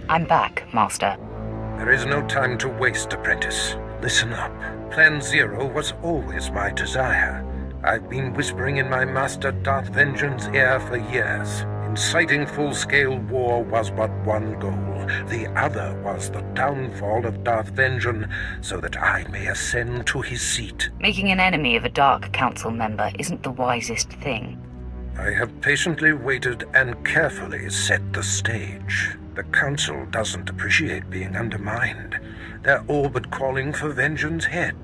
I'm back, Master. There is no time to waste, apprentice. Listen up. Plan Zero was always my desire. I've been whispering in my master Darth Vengeance's ear for years. Inciting full-scale war was but one goal. The other was the downfall of Darth Vengeance, so that I may ascend to his seat. Making an enemy of a Dark Council member isn't the wisest thing. I have patiently waited and carefully set the stage. The Council doesn't appreciate being undermined. They're all but calling for Vengeance's head.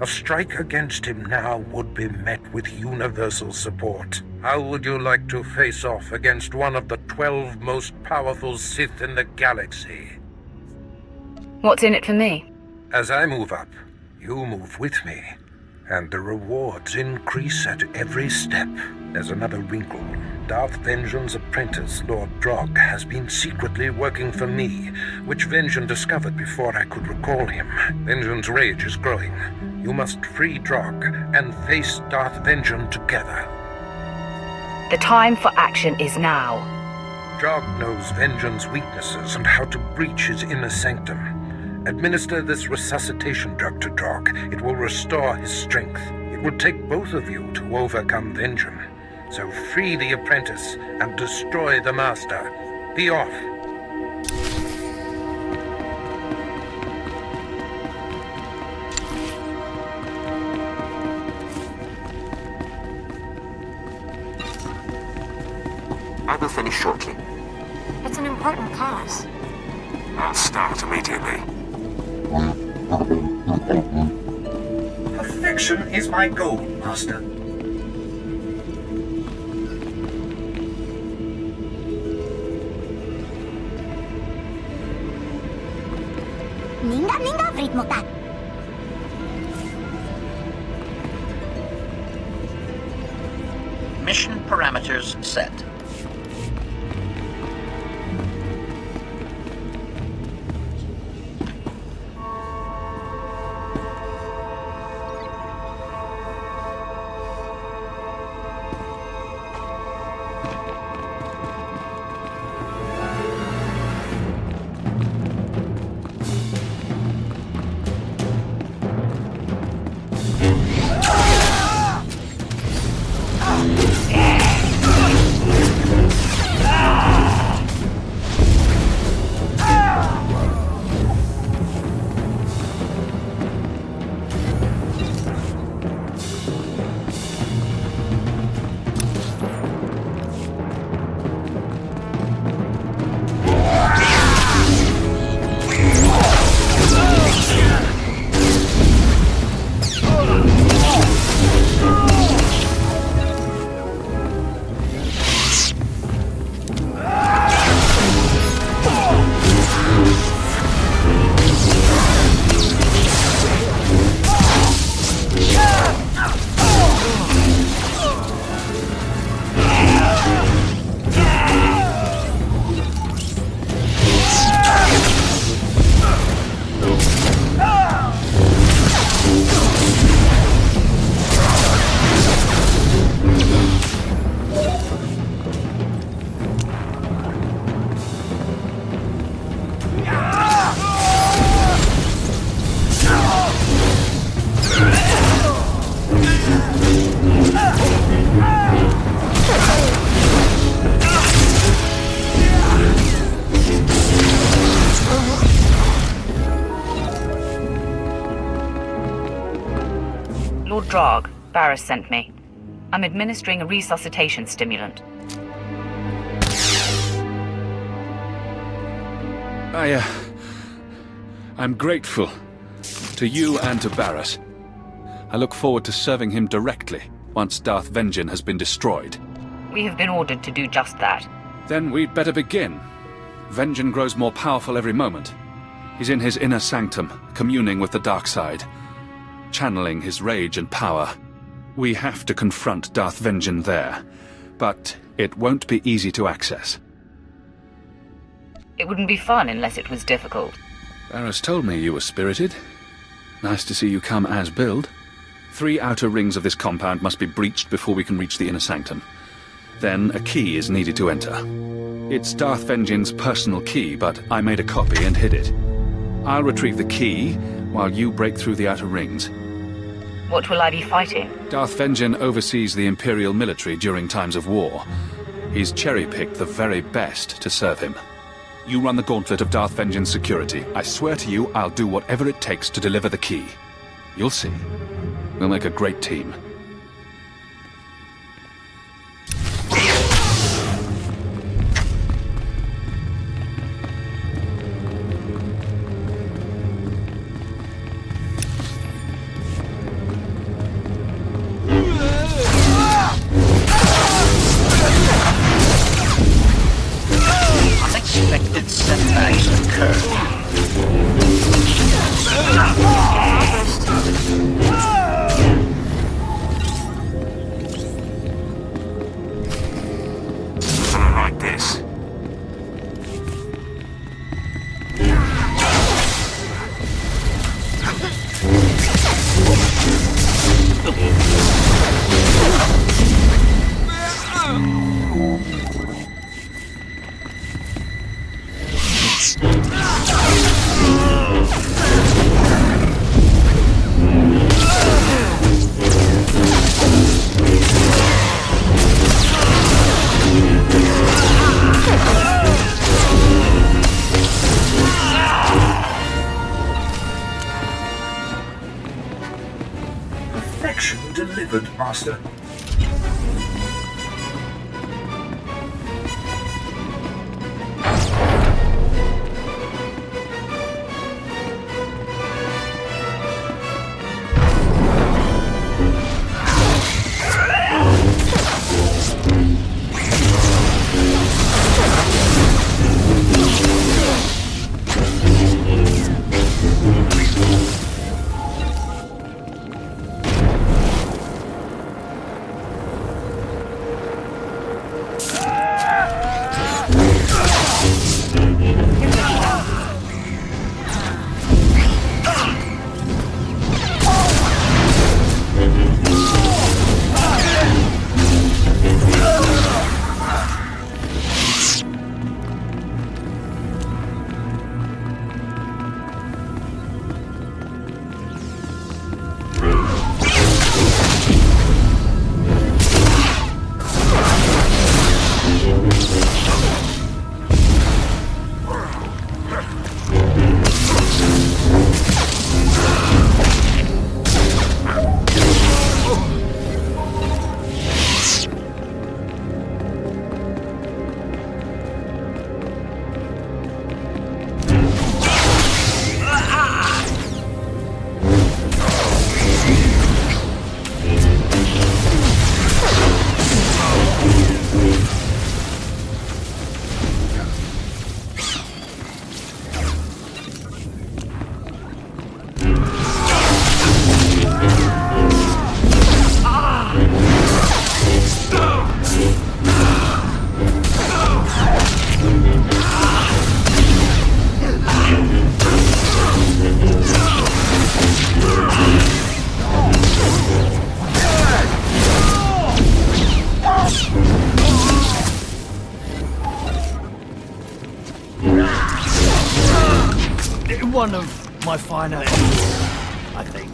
A strike against him now would be met with universal support. How would you like to face off against one of the 12 most powerful Sith in the galaxy? What's in it for me? As I move up, you move with me. And the rewards increase at every step. There's another wrinkle. Darth Vengeance's apprentice, Lord Drog, has been secretly working for me, which Vengeance discovered before I could recall him. Vengeance's rage is growing. You must free Drog and face Darth Vengeance together. The time for action is now. Drog knows Vengeance's weaknesses and how to breach his inner sanctum. Administer this resuscitation drug to Drog. It will restore his strength. It will take both of you to overcome Vengeance. So free the apprentice and destroy the master. Be off. I will finish shortly. It's an important cause. I'll start immediately. Perfection is my goal, Master. Ninga Vritmotak. Mission parameters set. Lord Drog, Barris sent me. I'm administering a resuscitation stimulant. I'm grateful to you and to Barris. I look forward to serving him directly once Darth Vengeance has been destroyed. We have been ordered to do just that. Then we'd better begin. Vengeance grows more powerful every moment. He's in his inner sanctum, communing with the dark side, channeling his rage and power. We have to confront Darth Vengeance there, but it won't be easy to access. It wouldn't be fun unless it was difficult. Barris told me you were spirited. Nice to see you come as build. 3 outer rings of this compound must be breached before we can reach the inner sanctum. Then a key is needed to enter. It's Darth Vengean's personal key, but I made a copy and hid it. I'll retrieve the key while you break through the outer rings. What will I be fighting? Darth Vengean oversees the Imperial military during times of war. He's cherry-picked the very best to serve him. You run the gauntlet of Darth Vengean's security. I swear to you, I'll do whatever it takes to deliver the key. You'll see. We'll make a great team. Unexpected setbacks occur. Something like this. Perfection delivered, Master. One of my finer, I think.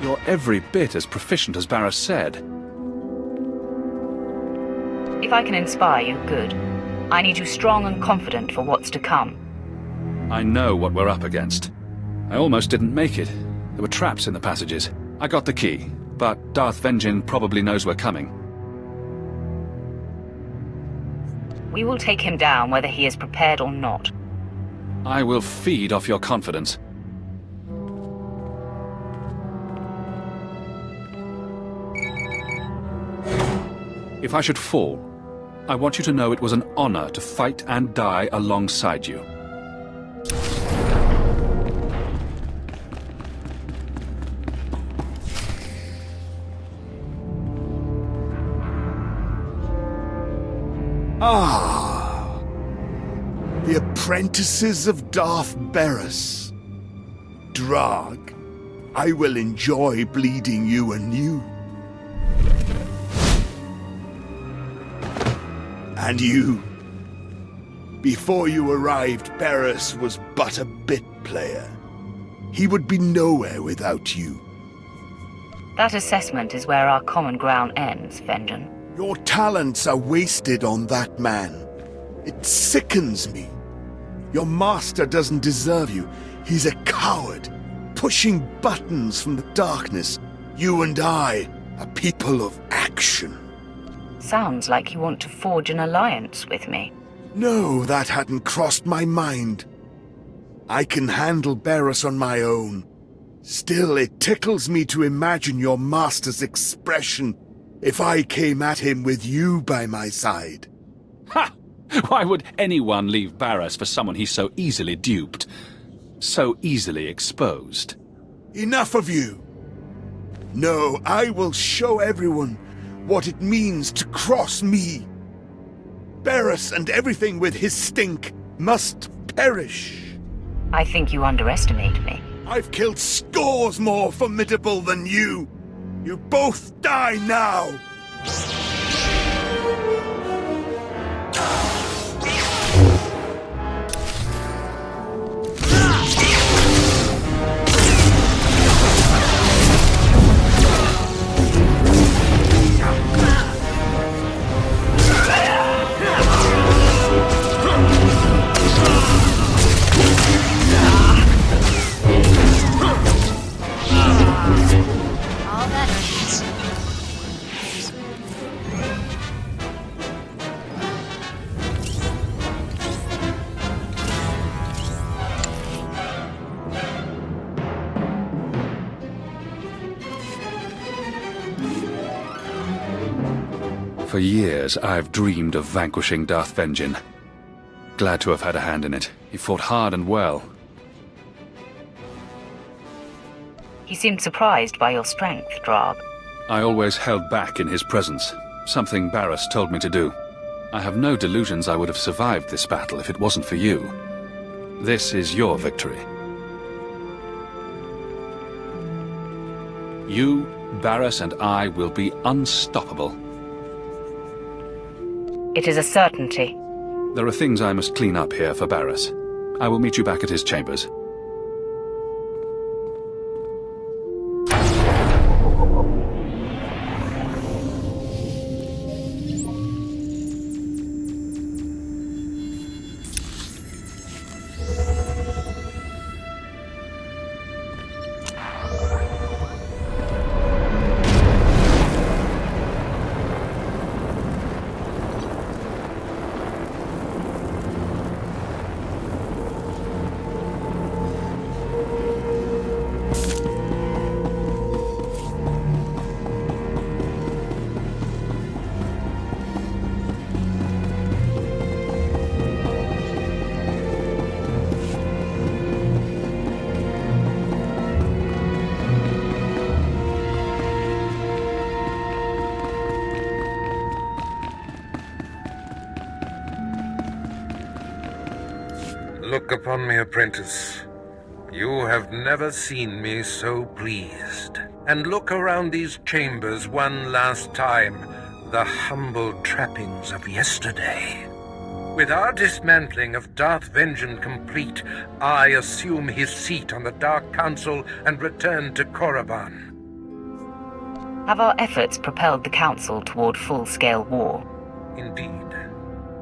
You're every bit as proficient as Barris said. If I can inspire you, good. I need you strong and confident for what's to come. I know what we're up against. I almost didn't make it. There were traps in the passages. I got the key, but Darth Vengeance probably knows we're coming. We will take him down whether he is prepared or not. I will feed off your confidence. If I should fall, I want you to know it was an honor to fight and die alongside you. Ah, the apprentices of Darth Barris. Drog, I will enjoy bleeding you anew. And you. Before you arrived, Barris was but a bit player. He would be nowhere without you. That assessment is where our common ground ends, Vengeance. Your talents are wasted on that man. It sickens me. Your master doesn't deserve you. He's a coward, pushing buttons from the darkness. You and I are people of action. Sounds like you want to forge an alliance with me. No, that hadn't crossed my mind. I can handle Barris on my own. Still, it tickles me to imagine your master's expression if I came at him with you by my side. Ha! Why would anyone leave Barris for someone he's so easily duped? So easily exposed? Enough of you! No, I will show everyone what it means to cross me. Barris and everything with his stink must perish. I think you underestimate me. I've killed scores more formidable than you. You both die now. For years, I've dreamed of vanquishing Darth Vengeance. Glad to have had a hand in it. He fought hard and well. He seemed surprised by your strength, Drog. I always held back in his presence, something Barris told me to do. I have no delusions I would have survived this battle if it wasn't for you. This is your victory. You, Barris, and I will be unstoppable. It is a certainty. There are things I must clean up here for Barris. I will meet you back at his chambers. Look upon me, apprentice. You have never seen me so pleased. And look around these chambers one last time, the humble trappings of yesterday. With our dismantling of Darth Vengeance complete, I assume his seat on the Dark Council and return to Korriban. Have our efforts propelled the Council toward full-scale war? Indeed.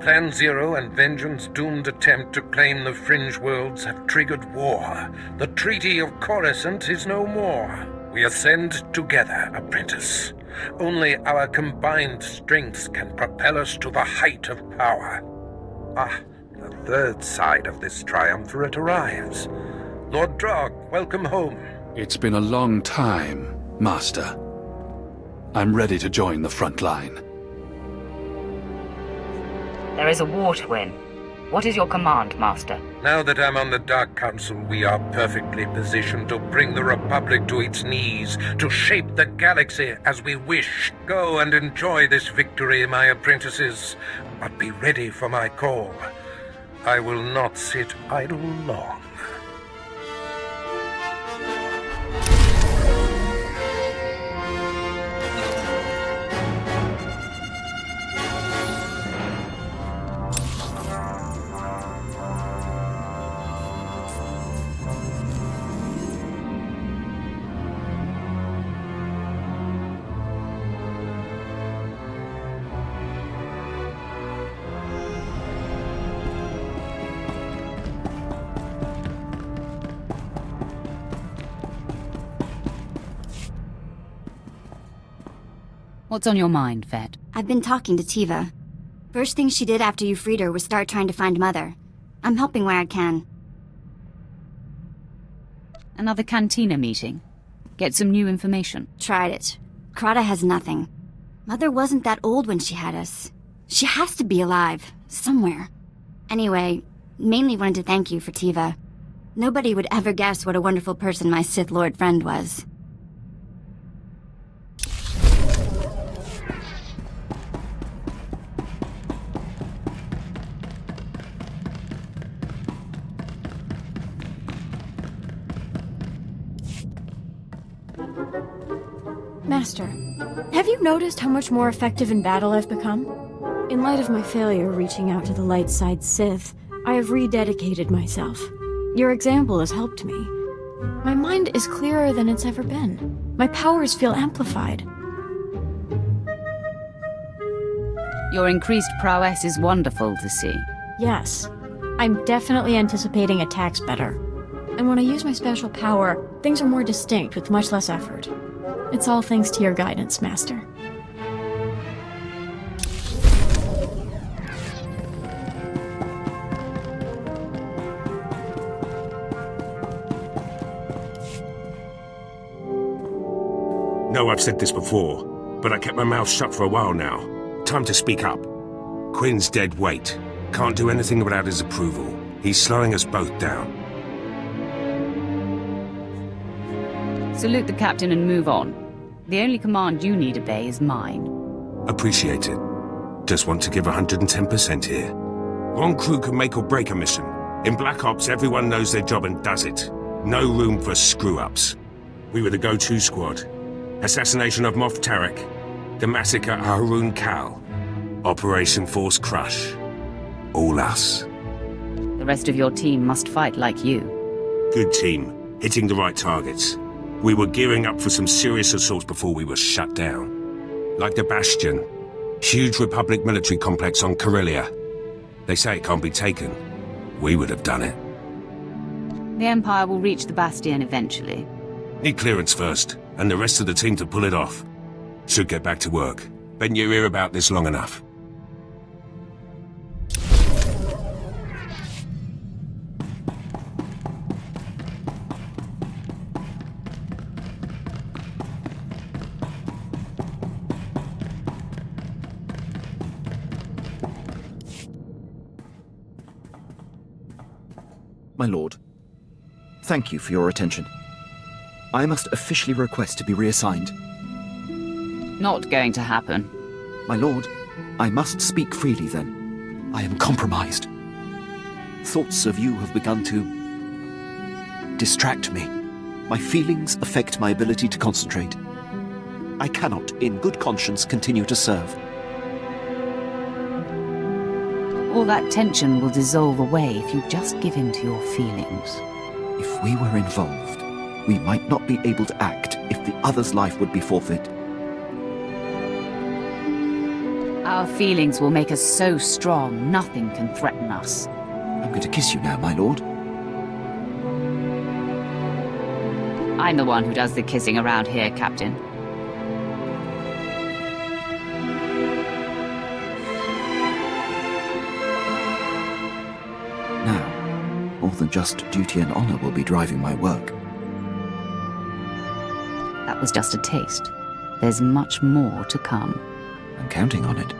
Plan Zero and Vengeance's doomed attempt to claim the Fringe Worlds have triggered war. The Treaty of Coruscant is no more. We ascend together, apprentice. Only our combined strengths can propel us to the height of power. Ah, the third side of this triumvirate arrives. Lord Drog, welcome home. It's been a long time, Master. I'm ready to join the front line. There is a war to win. What is your command, Master? Now that I'm on the Dark Council, we are perfectly positioned to bring the Republic to its knees, to shape the galaxy as we wish. Go and enjoy this victory, my apprentices, but be ready for my call. I will not sit idle long. What's on your mind, Vet? I've been talking to Tiva. First thing she did after you freed her was start trying to find Mother. I'm helping where I can. Another Cantina meeting? Get some new information? Tried it. Krata has nothing. Mother wasn't that old when she had us. She has to be alive. Somewhere. Anyway, mainly wanted to thank you for Tiva. Nobody would ever guess what a wonderful person my Sith Lord friend was. Master, have you noticed how much more effective in battle I've become? In light of my failure reaching out to the light side Sith, I have rededicated myself. Your example has helped me. My mind is clearer than it's ever been. My powers feel amplified. Your increased prowess is wonderful to see. Yes, I'm definitely anticipating attacks better. And when I use my special power, things are more distinct with much less effort. It's all thanks to your guidance, Master. No, I've said this before, but I kept my mouth shut for a while now. Time to speak up. Quinn's dead weight. Can't do anything without his approval. He's slowing us both down. Salute the captain and move on. The only command you need obey is mine. Appreciate it. Just want to give 110% here. One crew can make or break a mission. In Black Ops, everyone knows their job and does it. No room for screw-ups. We were the go-to squad. Assassination of Moff Tarek. The massacre at Haroon Kal. Operation Force Crush. All us. The rest of your team must fight like you. Good team. Hitting the right targets. We were gearing up for some serious assaults before we were shut down. Like the Bastion. Huge Republic military complex on Corellia. They say it can't be taken. We would have done it. The Empire will reach the Bastion eventually. Need clearance first, and the rest of the team to pull it off. Should get back to work. Been your ear about this long enough. My lord, thank you for your attention. I must officially request to be reassigned. Not going to happen. My lord, I must speak freely then. I am compromised. Thoughts of you have begun to distract me. My feelings affect my ability to concentrate. I cannot, in good conscience, continue to serve. All that tension will dissolve away if you just give in to your feelings. If we were involved, we might not be able to act if the other's life would be forfeit. Our feelings will make us so strong, nothing can threaten us. I'm going to kiss you now, my lord. I'm the one who does the kissing around here, Captain. Now, more than just duty and honor will be driving my work. That was just a taste. There's much more to come. I'm counting on it.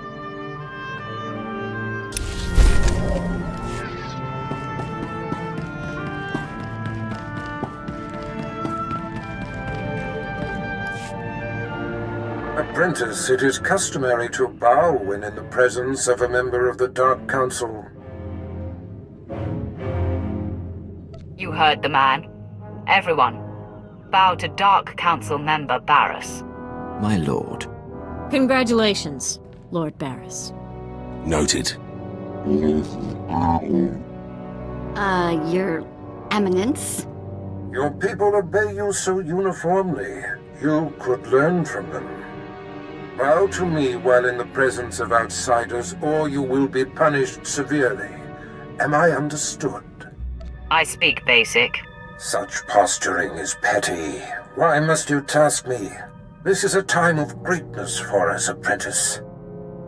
Apprentice, it is customary to bow when in the presence of a member of the Dark Council. You heard the man. Everyone, bow to Dark Council member Barris. My lord. Congratulations, Lord Barris. Noted. Your Eminence? Your people obey you so uniformly. You could learn from them. Bow to me while in the presence of outsiders, or you will be punished severely. Am I understood? I speak basic. Such posturing is petty. Why must you task me? This is a time of greatness for us, apprentice.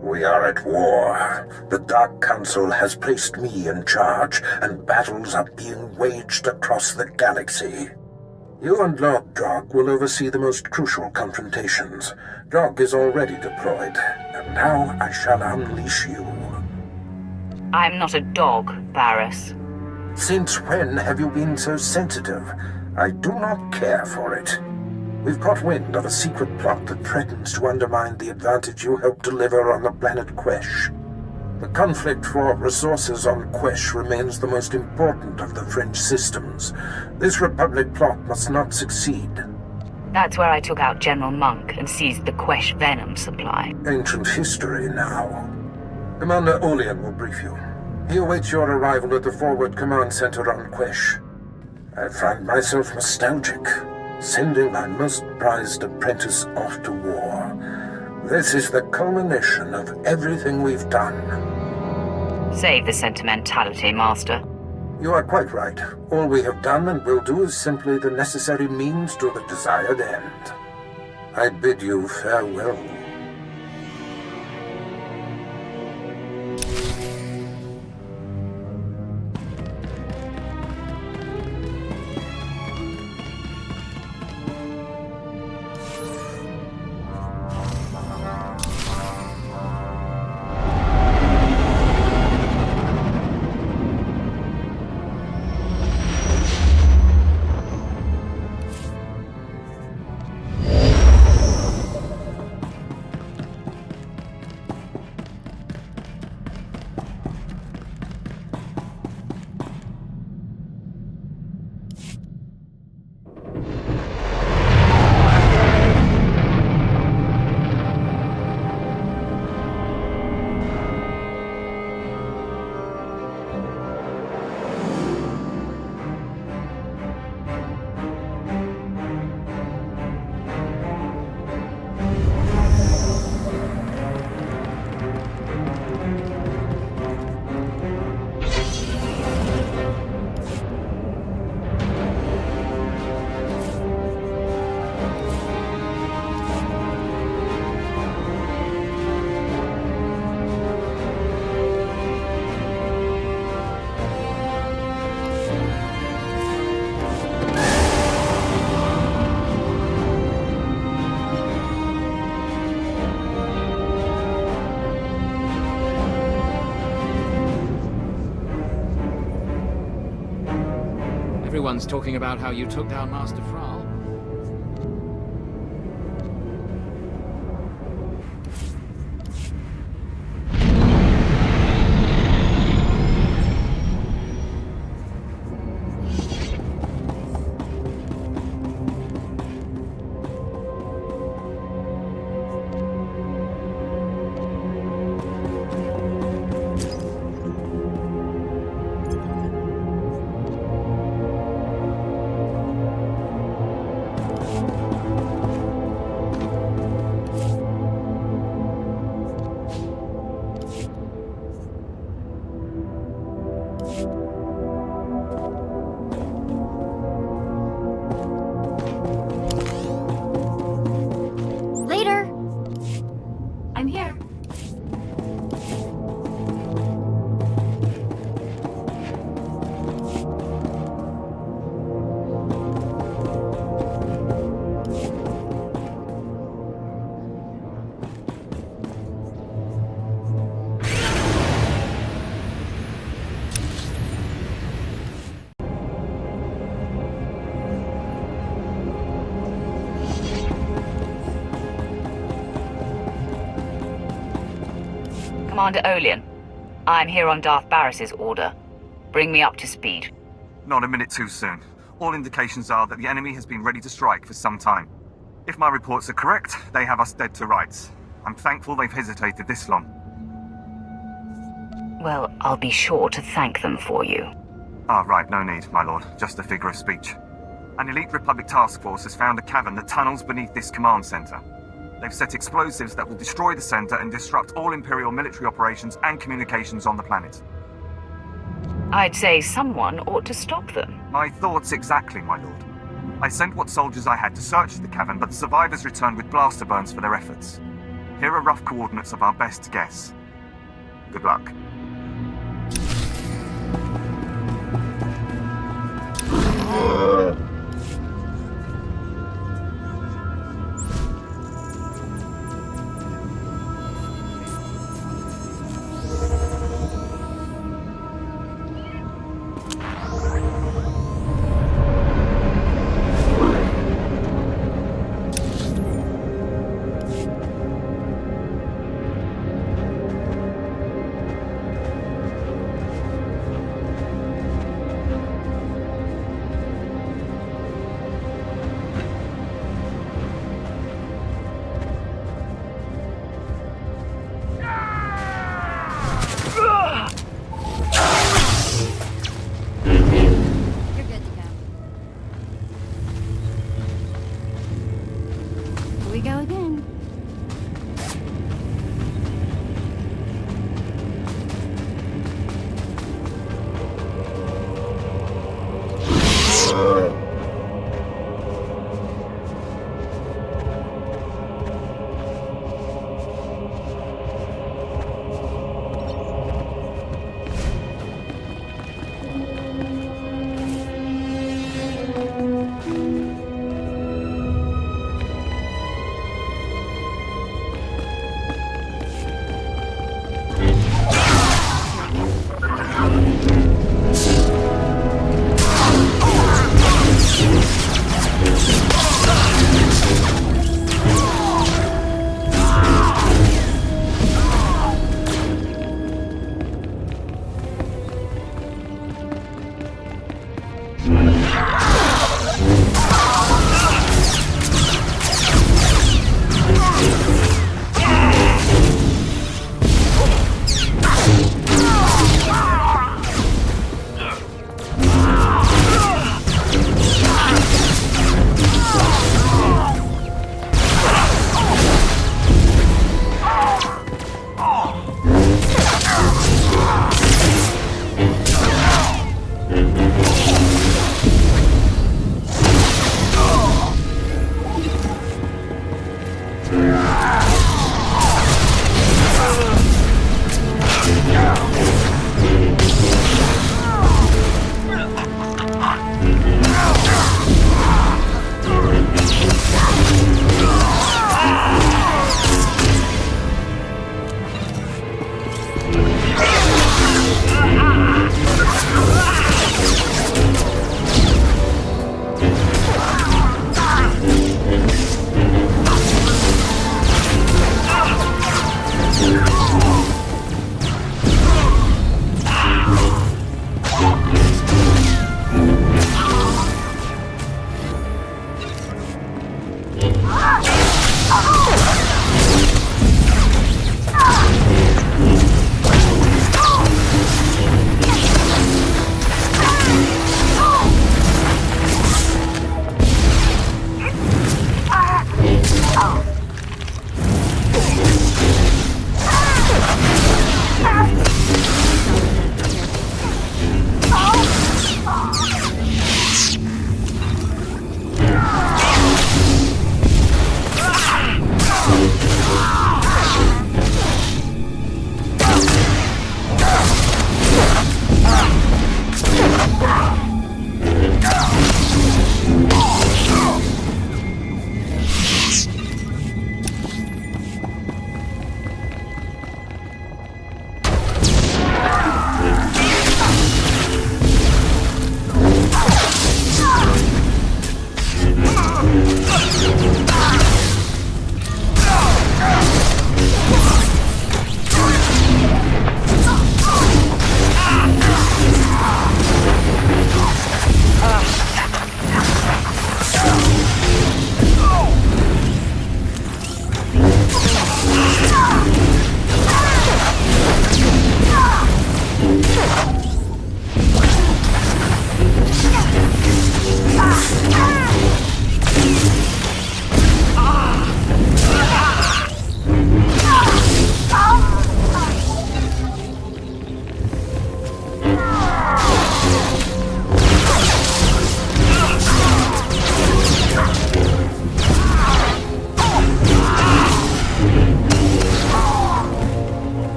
We are at war. The Dark Council has placed me in charge, and battles are being waged across the galaxy. You and Lord Drog will oversee the most crucial confrontations. Drog is already deployed, and now I shall unleash you. I'm not a dog, Barris. Since when have you been so sensitive? I do not care for it. We've caught wind of a secret plot that threatens to undermine the advantage you helped deliver on the planet Quesh. The conflict for resources on Quesh remains the most important of the French systems. This Republic plot must not succeed. That's where I took out General Monk and seized the Quesh venom supply. Ancient history now. Commander Olean will brief you. He awaits your arrival at the Forward Command Center on Quesh. I find myself nostalgic, sending my most prized apprentice off to war. This is the culmination of everything we've done. Save the sentimentality, Master. You are quite right. All we have done and will do is simply the necessary means to the desired end. I bid you farewell. Everyone's talking about how you took down Master Fral. Commander Olean. I'm here on Darth Barris's order. Bring me up to speed. Not a minute too soon. All indications are that the enemy has been ready to strike for some time. If my reports are correct, they have us dead to rights. I'm thankful they've hesitated this long. Well, I'll be sure to thank them for you. Ah, right, no need, my lord. Just a figure of speech. An elite Republic task force has found a cavern that tunnels beneath this command center. They've set explosives that will destroy the center and disrupt all Imperial military operations and communications on the planet. I'd say someone ought to stop them. My thoughts exactly, my lord. I sent what soldiers I had to search the cavern, but the survivors returned with blaster burns for their efforts. Here are rough coordinates of our best guess. Good luck.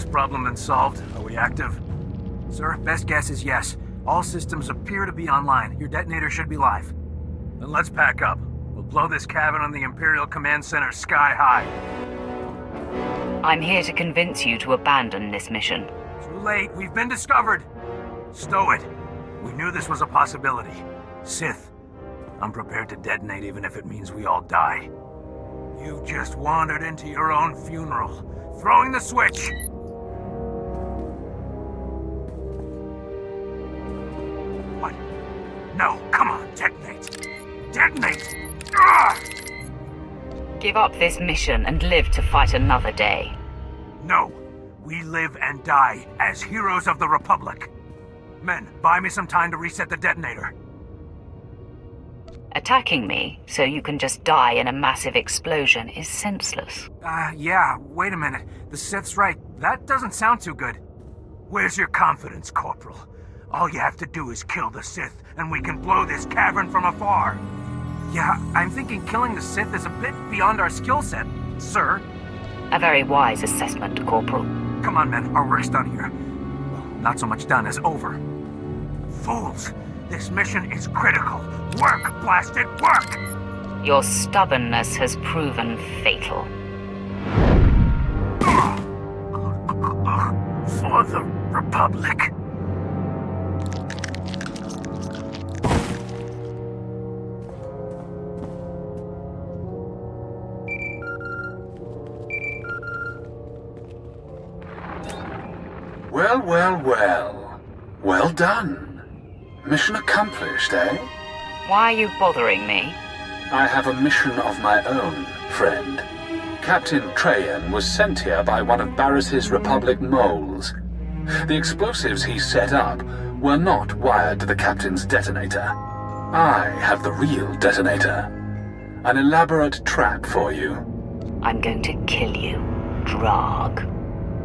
this problem been solved? Are we active? Sir, best guess is yes. All systems appear to be online. Your detonator should be live. Then let's pack up. We'll blow this cavern on the Imperial Command Center sky high. I'm here to convince you to abandon this mission. Too late. We've been discovered. Stow it. We knew this was a possibility. Sith, I'm prepared to detonate even if it means we all die. You've just wandered into your own funeral. Throwing the switch! What? No, come on, detonate! Detonate! Ugh! Give up this mission and live to fight another day. No, we live and die as heroes of the Republic. Men, buy me some time to reset the detonator. Attacking me so you can just die in a massive explosion is senseless. Yeah, wait a minute. The Sith's right. That doesn't sound too good. Where's your confidence, Corporal? All you have to do is kill the Sith, and we can blow this cavern from afar. Yeah, I'm thinking killing the Sith is a bit beyond our skill set, sir. A very wise assessment, Corporal. Come on, men. Our work's done here. Well, not so much done as over. Fools! This mission is critical. Work, blasted, work! Your stubbornness has proven fatal. For the Republic. Well, well, well. Well done. Mission accomplished, eh? Why are you bothering me? I have a mission of my own, friend. Captain Trajan was sent here by one of Barris's Republic moles. The explosives he set up were not wired to the Captain's detonator. I have the real detonator. An elaborate trap for you. I'm going to kill you, Drog.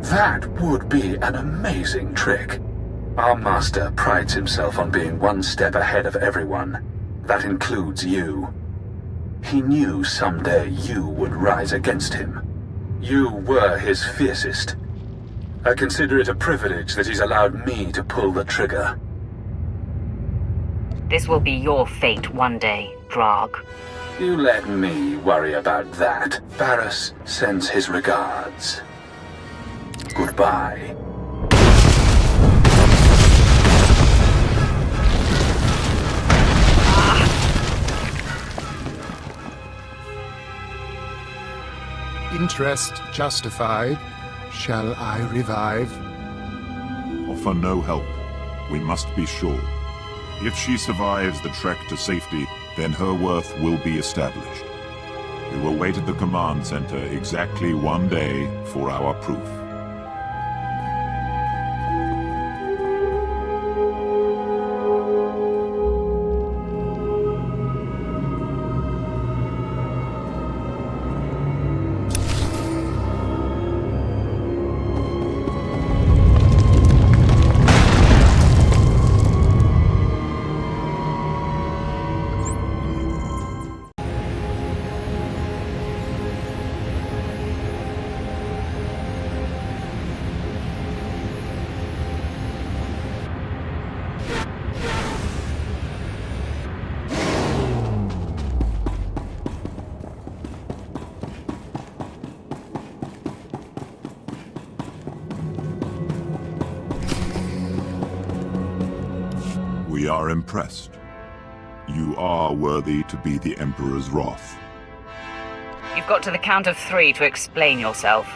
That would be an amazing trick. Our master prides himself on being one step ahead of everyone. That includes you. He knew someday you would rise against him. You were his fiercest. I consider it a privilege that he's allowed me to pull the trigger. This will be your fate one day, Drog. You let me worry about that. Barris sends his regards. Goodbye. Interest justified. Shall I revive? Offer no help. We must be sure. If she survives the trek to safety, then her worth will be established. We will wait at the command center exactly 1 day for our proof. We are impressed. You are worthy to be the Emperor's wrath. You've got to the count of 3 to explain yourself.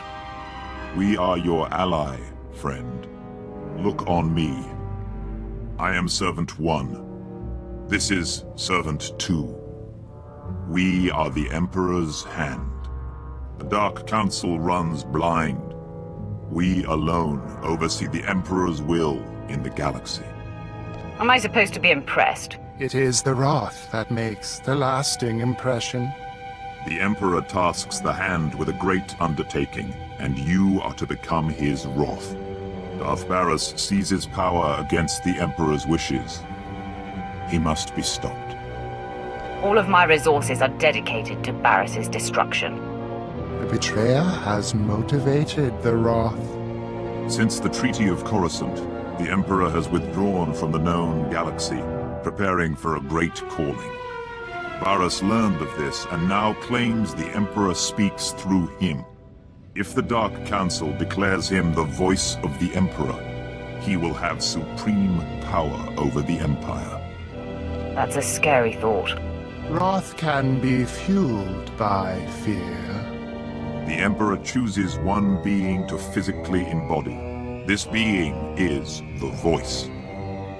We are your ally, friend. Look on me. I am Servant 1. This is Servant 2. We are the Emperor's hand. The Dark Council runs blind. We alone oversee the Emperor's will in the galaxy. Am I supposed to be impressed? It is the wrath that makes the lasting impression. The Emperor tasks the Hand with a great undertaking, and you are to become his wrath. Darth Barris seizes power against the Emperor's wishes. He must be stopped. All of my resources are dedicated to Barris's destruction. The betrayer has motivated the wrath. Since the Treaty of Coruscant, the Emperor has withdrawn from the known galaxy, preparing for a great calling. Varus learned of this and now claims the Emperor speaks through him. If the Dark Council declares him the voice of the Emperor, he will have supreme power over the Empire. That's a scary thought. Wrath can be fueled by fear. The Emperor chooses one being to physically embody. This being is the voice.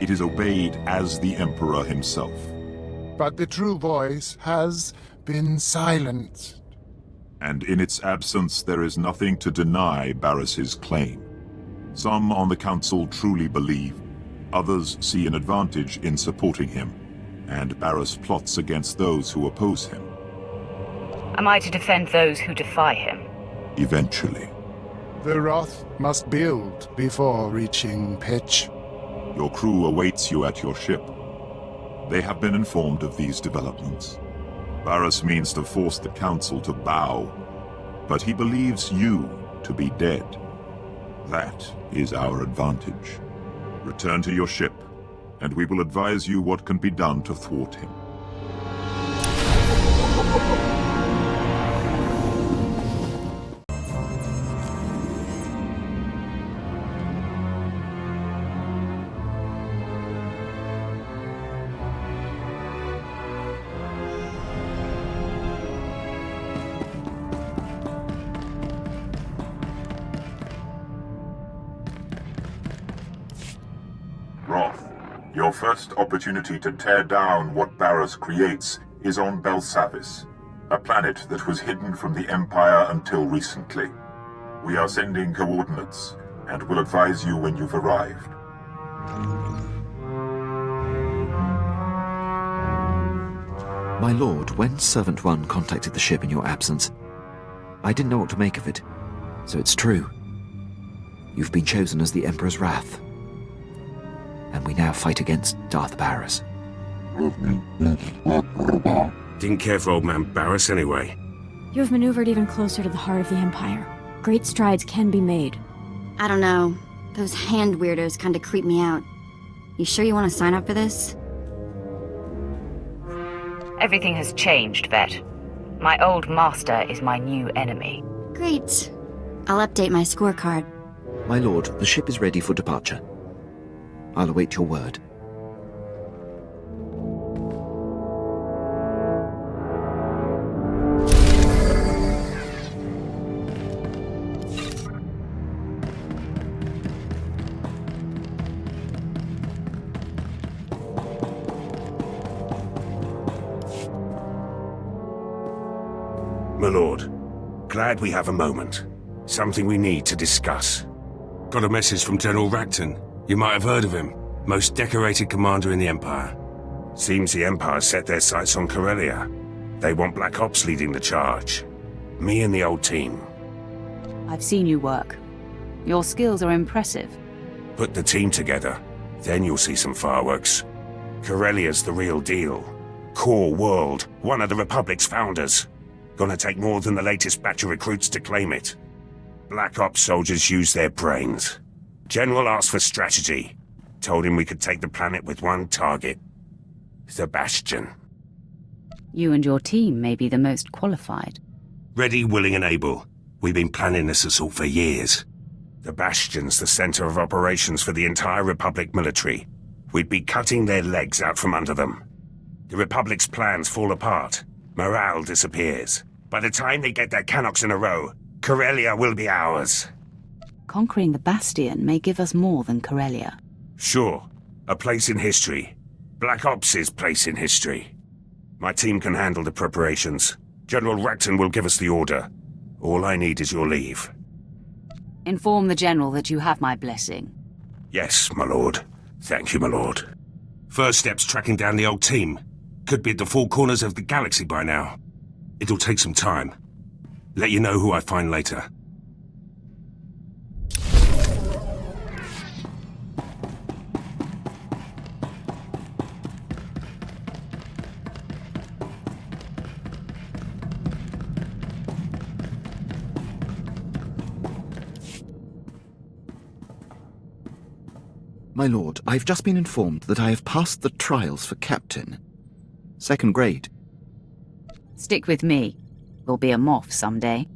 It is obeyed as the Emperor himself. But the true voice has been silenced. And in its absence, there is nothing to deny Barris's claim. Some on the Council truly believe, others see an advantage in supporting him, and Barris plots against those who oppose him. Am I to defend those who defy him? Eventually. The Wrath must build before reaching pitch. Your crew awaits you at your ship. They have been informed of these developments. Barris means to force the Council to bow, but he believes you to be dead. That is our advantage. Return to your ship, and we will advise you what can be done to thwart him. Your first opportunity to tear down what Barris creates is on Belsavis, a planet that was hidden from the Empire until recently. We are sending coordinates, and will advise you when you've arrived. My lord, when Servant 1 contacted the ship in your absence, I didn't know what to make of it. So it's true. You've been chosen as the Emperor's Wrath. And we now fight against Darth Barris. Didn't care for old man Barris anyway. You have maneuvered even closer to the heart of the Empire. Great strides can be made. I don't know. Those hand weirdos kinda creep me out. You sure you want to sign up for this? Everything has changed, Vet. My old master is my new enemy. Great. I'll update my scorecard. My lord, the ship is ready for departure. I'll await your word. My lord, glad we have a moment. Something we need to discuss. Got a message from General Racton. You might have heard of him. Most decorated commander in the Empire. Seems the Empire set their sights on Corellia. They want Black Ops leading the charge. Me and the old team. I've seen you work. Your skills are impressive. Put the team together, then you'll see some fireworks. Corellia's the real deal. Core world, one of the Republic's founders. Gonna take more than the latest batch of recruits to claim it. Black Ops soldiers use their brains. General asked for strategy. Told him we could take the planet with one target. The Bastion. You and your team may be the most qualified. Ready, willing and able. We've been planning this assault for years. The Bastion's the center of operations for the entire Republic military. We'd be cutting their legs out from under them. The Republic's plans fall apart. Morale disappears. By the time they get their cannons in a row, Corellia will be ours. Conquering the Bastion may give us more than Corellia. Sure. A place in history. Black Ops' place in history. My team can handle the preparations. General Racton will give us the order. All I need is your leave. Inform the General that you have my blessing. Yes, my lord. Thank you, my lord. First step's tracking down the old team. Could be at the four corners of the galaxy by now. It'll take some time. Let you know who I find later. My lord, I've just been informed that I have passed the trials for captain. 2nd grade. Stick with me. We'll be a moth someday.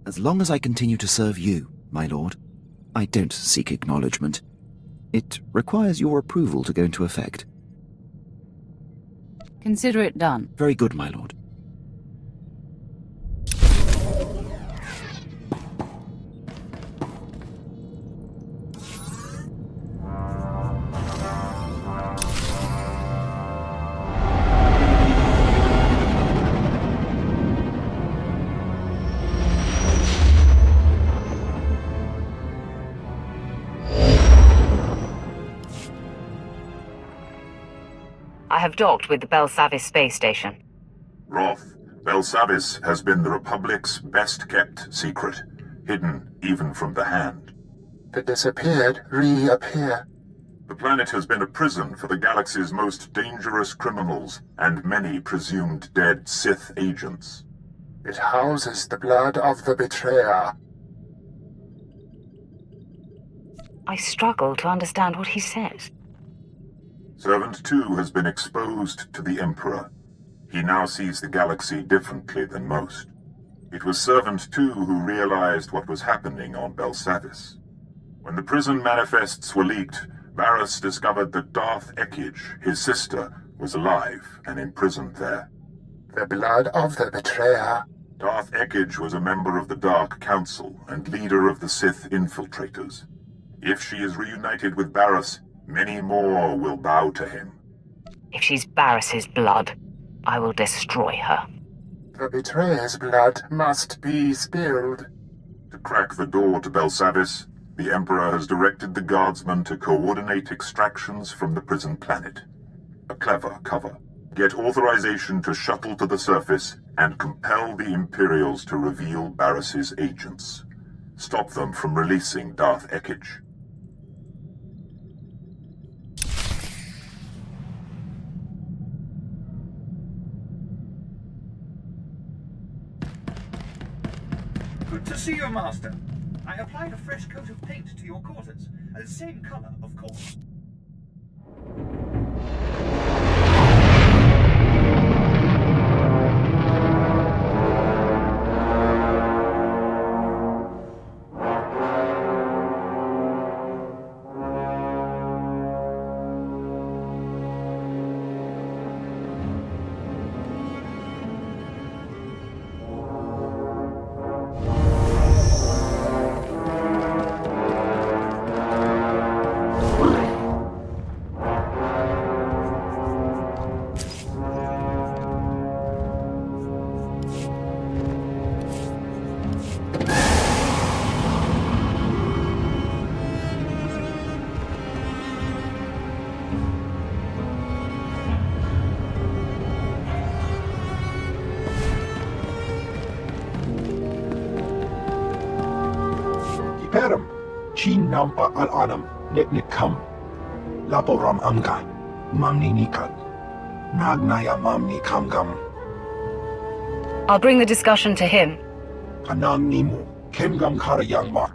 As long as I continue to serve you, my lord, I don't seek acknowledgement. It requires your approval to go into effect. Consider it done. Very good, my lord. I have docked with the Belsavis space station. Roth, Belsavis has been the Republic's best-kept secret, hidden even from the Hand. The disappeared reappear. The planet has been a prison for the galaxy's most dangerous criminals and many presumed dead Sith agents. It houses the blood of the betrayer. I struggle to understand what he says. Servant 2 has been exposed to the Emperor. He now sees the galaxy differently than most. It was Servant 2 who realized what was happening on Belsavis. When the prison manifests were leaked, Varys discovered that Darth Ekage, his sister, was alive and imprisoned there. The blood of the betrayer. Darth Ekage was a member of the Dark Council and leader of the Sith infiltrators. If she is reunited with Varys, many more will bow to him. If she's Barris's blood, I will destroy her. The betrayer's blood must be spilled. To crack the door to Belsavis, the Emperor has directed the guardsmen to coordinate extractions from the prison planet. A clever cover. Get authorization to shuttle to the surface and compel the Imperials to reveal Barris's agents. Stop them from releasing Darth Ekage. Good to see you, Master. I applied a fresh coat of paint to your quarters. The same color, of course. Peram, Chin Nampa Al Adam, Neknikam, Laporam Amga, Mamni Nikal, Nagnaya Mamni Kamgam, I'll bring the discussion to him. Kanang Nimu, Kemgam Kara Yangmar.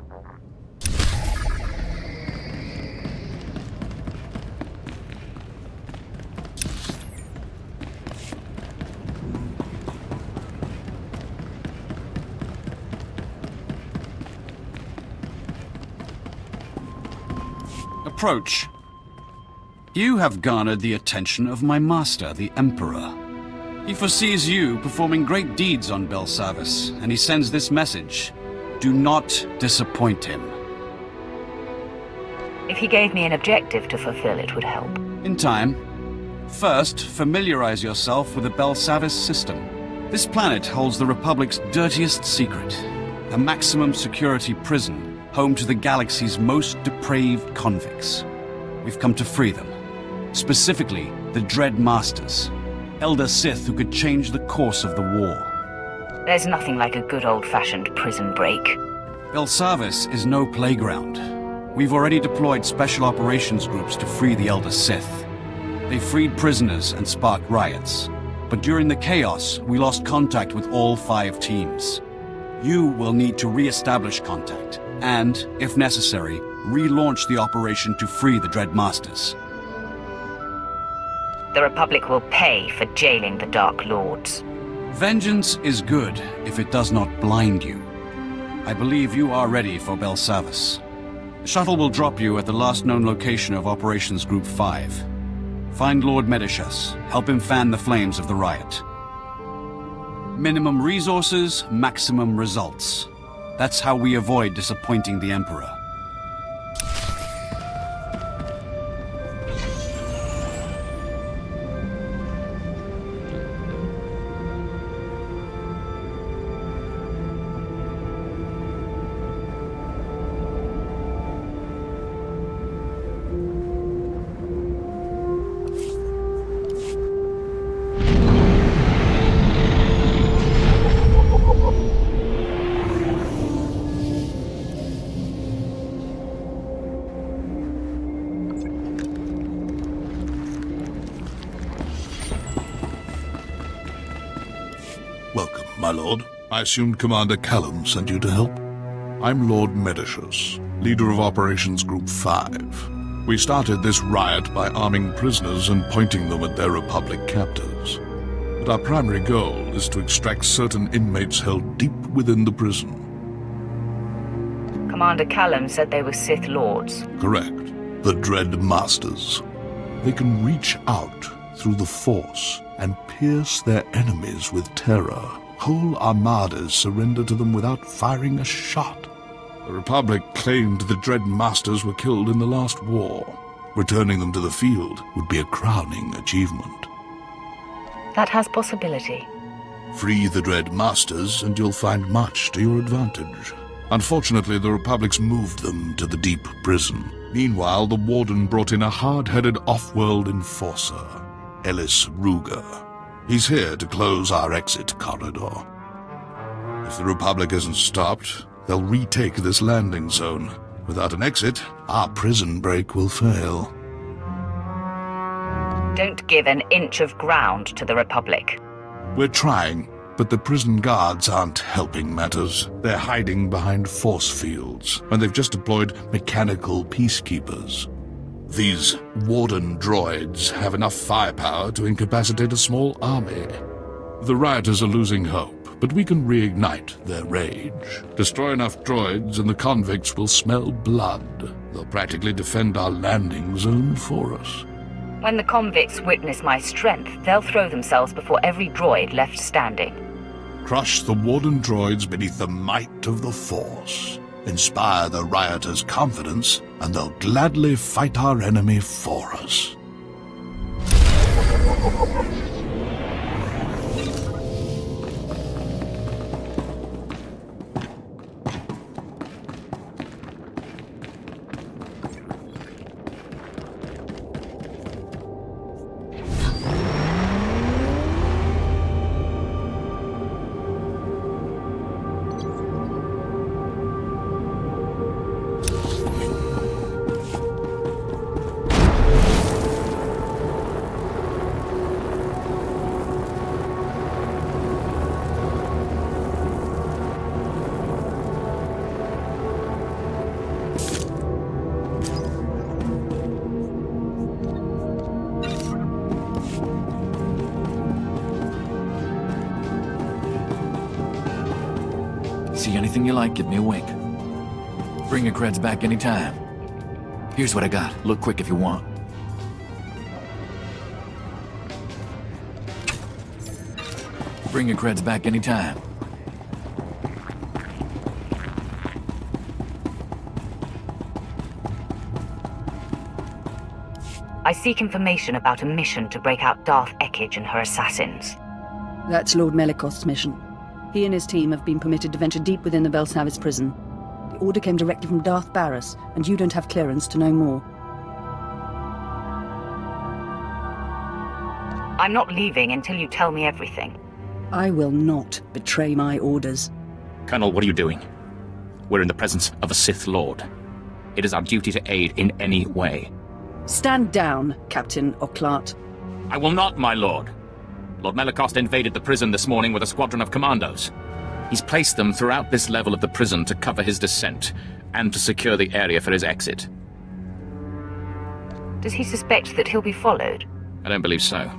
Approach. You have garnered the attention of my master, the Emperor. He foresees you performing great deeds on Belsavis, and he sends this message. Do not disappoint him. If he gave me an objective to fulfill, it would help. In time. First, familiarize yourself with the Belsavis system. This planet holds the Republic's dirtiest secret. A maximum security prison home to the galaxy's most depraved convicts. We've come to free them. Specifically, the Dread Masters. Elder Sith who could change the course of the war. There's nothing like a good old-fashioned prison break. Belsavis is no playground. We've already deployed special operations groups to free the Elder Sith. They freed prisoners and sparked riots. But during the chaos, we lost contact with all 5 teams. You will need to re-establish contact, and, if necessary, relaunch the operation to free the Dread Masters. The Republic will pay for jailing the Dark Lords. Vengeance is good if it does not blind you. I believe you are ready for Belsavis. The shuttle will drop you at the last known location of Operations Group 5. Find Lord Medicius. Help him fan the flames of the riot. Minimum resources, maximum results. That's how we avoid disappointing the Emperor. Welcome, my lord. I assumed Commander Callum sent you to help. I'm Lord Medicius, leader of Operations Group 5. We started this riot by arming prisoners and pointing them at their Republic captors. But our primary goal is to extract certain inmates held deep within the prison. Commander Callum said they were Sith Lords. Correct. The Dread Masters. They can reach out through the Force and pierce their enemies with terror. Whole armadas surrender to them without firing a shot. The Republic claimed the Dread Masters were killed in the last war. Returning them to the field would be a crowning achievement. That has possibility. Free the Dread Masters, and you'll find much to your advantage. Unfortunately, the Republic's moved them to the deep prison. Meanwhile, the Warden brought in a hard-headed off-world enforcer, Ellis Ruger. He's here to close our exit corridor. If the Republic isn't stopped, they'll retake this landing zone. Without an exit, our prison break will fail. Don't give an inch of ground to the Republic. We're trying, but the prison guards aren't helping matters. They're hiding behind force fields, and they've just deployed mechanical peacekeepers. These Warden droids have enough firepower to incapacitate a small army. The rioters are losing hope, but we can reignite their rage. Destroy enough droids and the convicts will smell blood. They'll practically defend our landing zone for us. When the convicts witness my strength, they'll throw themselves before every droid left standing. Crush the Warden droids beneath the might of the Force. Inspire the rioters' confidence, and they'll gladly fight our enemy for us. See anything you like, give me a wink. Bring your creds back anytime. Here's what I got. Look quick if you want. Bring your creds back anytime. I seek information about a mission to break out Darth Ekage and her assassins. That's Lord Melikos's mission. He and his team have been permitted to venture deep within the Belsavis prison. The order came directly from Darth Barris, and you don't have clearance to know more. I'm not leaving until you tell me everything. I will not betray my orders. Colonel, what are you doing? We're in the presence of a Sith Lord. It is our duty to aid in any way. Stand down, Captain Oclart. I will not, my lord. Lord Melikos invaded the prison this morning with a squadron of commandos. He's placed them throughout this level of the prison to cover his descent, and to secure the area for his exit. Does he suspect that he'll be followed? I don't believe so.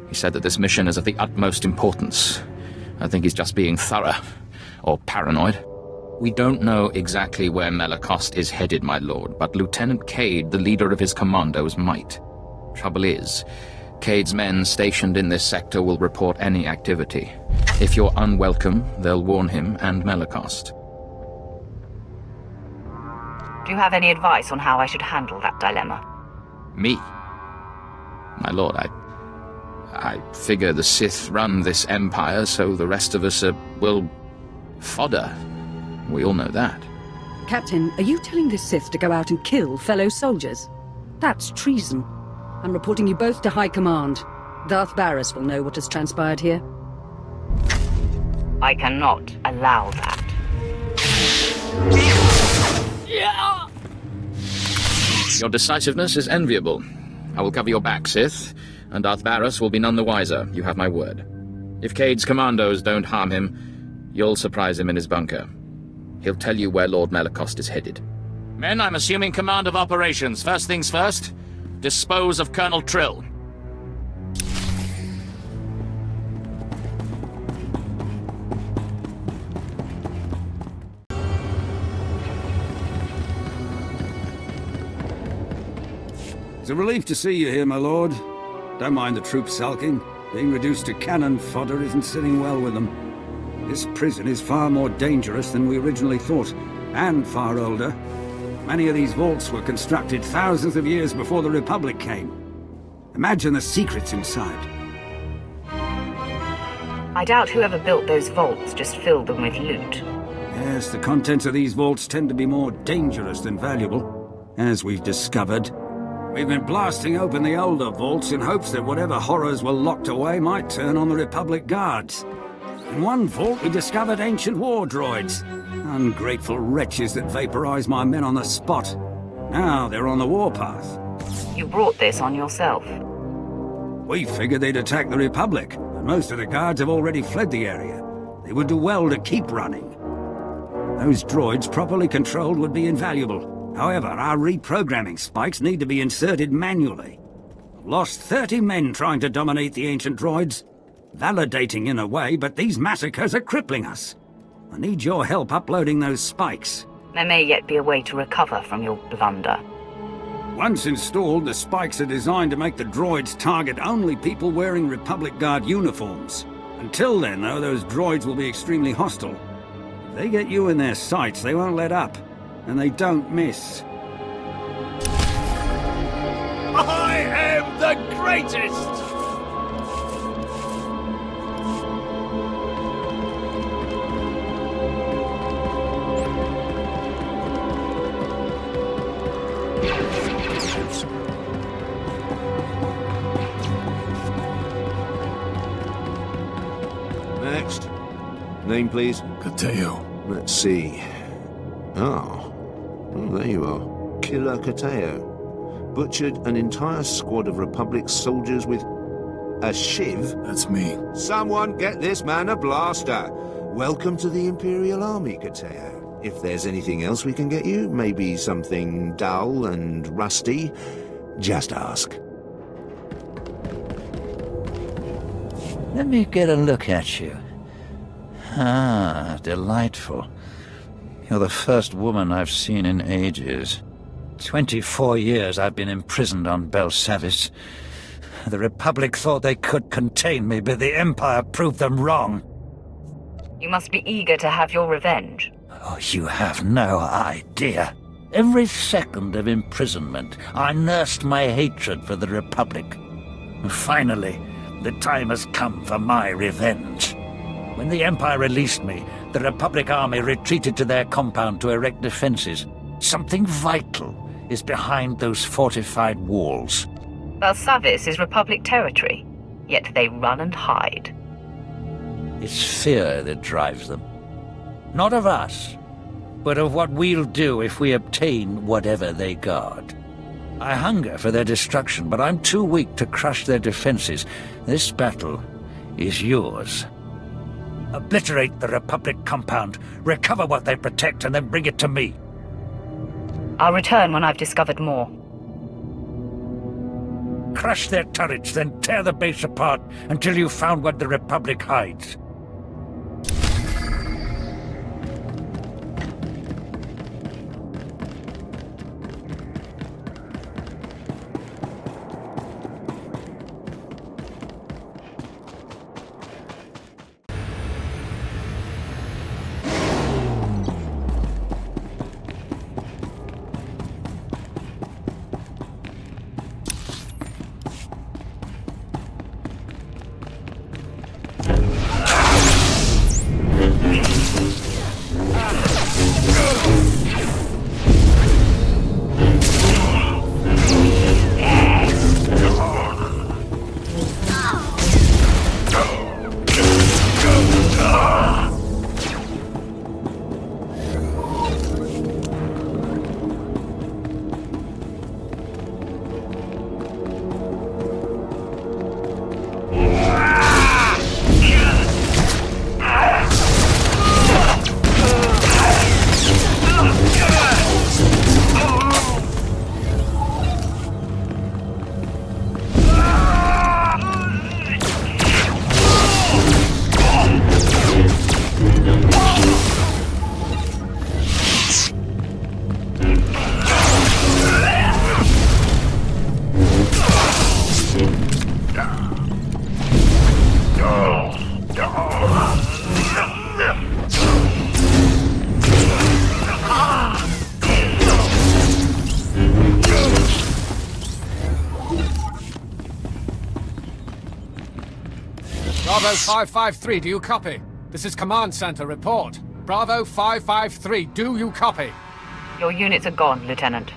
He said that this mission is of the utmost importance. I think he's just being thorough, or paranoid. We don't know exactly where Melicost is headed, my lord, but Lieutenant Cade, the leader of his commandos, might. Trouble is, Cade's men stationed in this sector will report any activity. If you're unwelcome, they'll warn him and Melicost. Do you have any advice on how I should handle that dilemma? Me? My lord, I figure the Sith run this empire, so the rest of us are, well, fodder. We all know that. Captain, are you telling the Sith to go out and kill fellow soldiers? That's treason. I'm reporting you both to High Command. Darth Barris will know what has transpired here. I cannot allow that. Your decisiveness is enviable. I will cover your back, Sith, and Darth Barris will be none the wiser, you have my word. If Cade's commandos don't harm him, you'll surprise him in his bunker. He'll tell you where Lord Melicost is headed. Men, I'm assuming command of operations. First things first, dispose of Colonel Trill. It's a relief to see you here, my lord. Don't mind the troops sulking. Being reduced to cannon fodder isn't sitting well with them. This prison is far more dangerous than we originally thought, and far older. Many of these vaults were constructed thousands of years before the Republic came. Imagine the secrets inside. I doubt whoever built those vaults just filled them with loot. Yes, the contents of these vaults tend to be more dangerous than valuable, as we've discovered. We've been blasting open the older vaults in hopes that whatever horrors were locked away might turn on the Republic guards. In one vault we discovered ancient war droids. Ungrateful wretches that vaporized my men on the spot. Now they're on the warpath. You brought this on yourself. We figured they'd attack the Republic, but most of the guards have already fled the area. They would do well to keep running. Those droids properly controlled would be invaluable. However, our reprogramming spikes need to be inserted manually. Lost 30 men trying to dominate the ancient droids. Validating in a way, but these massacres are crippling us. I need your help uploading those spikes. There may yet be a way to recover from your blunder. Once installed, the spikes are designed to make the droids target only people wearing Republic Guard uniforms. Until then, though, those droids will be extremely hostile. If they get you in their sights, they won't let up. And they don't miss. I am the greatest! Next. Name, please? Cateo. Let's see. Oh, there you are. Killer Cateo. Butchered an entire squad of Republic soldiers with a shiv? That's me. Someone get this man a blaster. Welcome to the Imperial Army, Cateo. If there's anything else we can get you, maybe something dull and rusty, just ask. Let me get a look at you. Ah, delightful. You're the first woman I've seen in ages. 24 years I've been imprisoned on Belsavis. The Republic thought they could contain me, but the Empire proved them wrong. You must be eager to have your revenge. Oh, you have no idea. Every second of imprisonment, I nursed my hatred for the Republic. Finally, the time has come for my revenge. When the Empire released me, the Republic army retreated to their compound to erect defenses. Something vital is behind those fortified walls. Belsavis is Republic territory, yet they run and hide. It's fear that drives them. Not of us, but of what we'll do if we obtain whatever they guard. I hunger for their destruction, but I'm too weak to crush their defenses. This battle is yours. Obliterate the Republic compound, recover what they protect, and then bring it to me. I'll return when I've discovered more. Crush their turrets, then tear the base apart until you've found where the Republic hides. Bravo 553, do you copy? This is Command Center, report. Bravo 553, do you copy? Your units are gone, Lieutenant.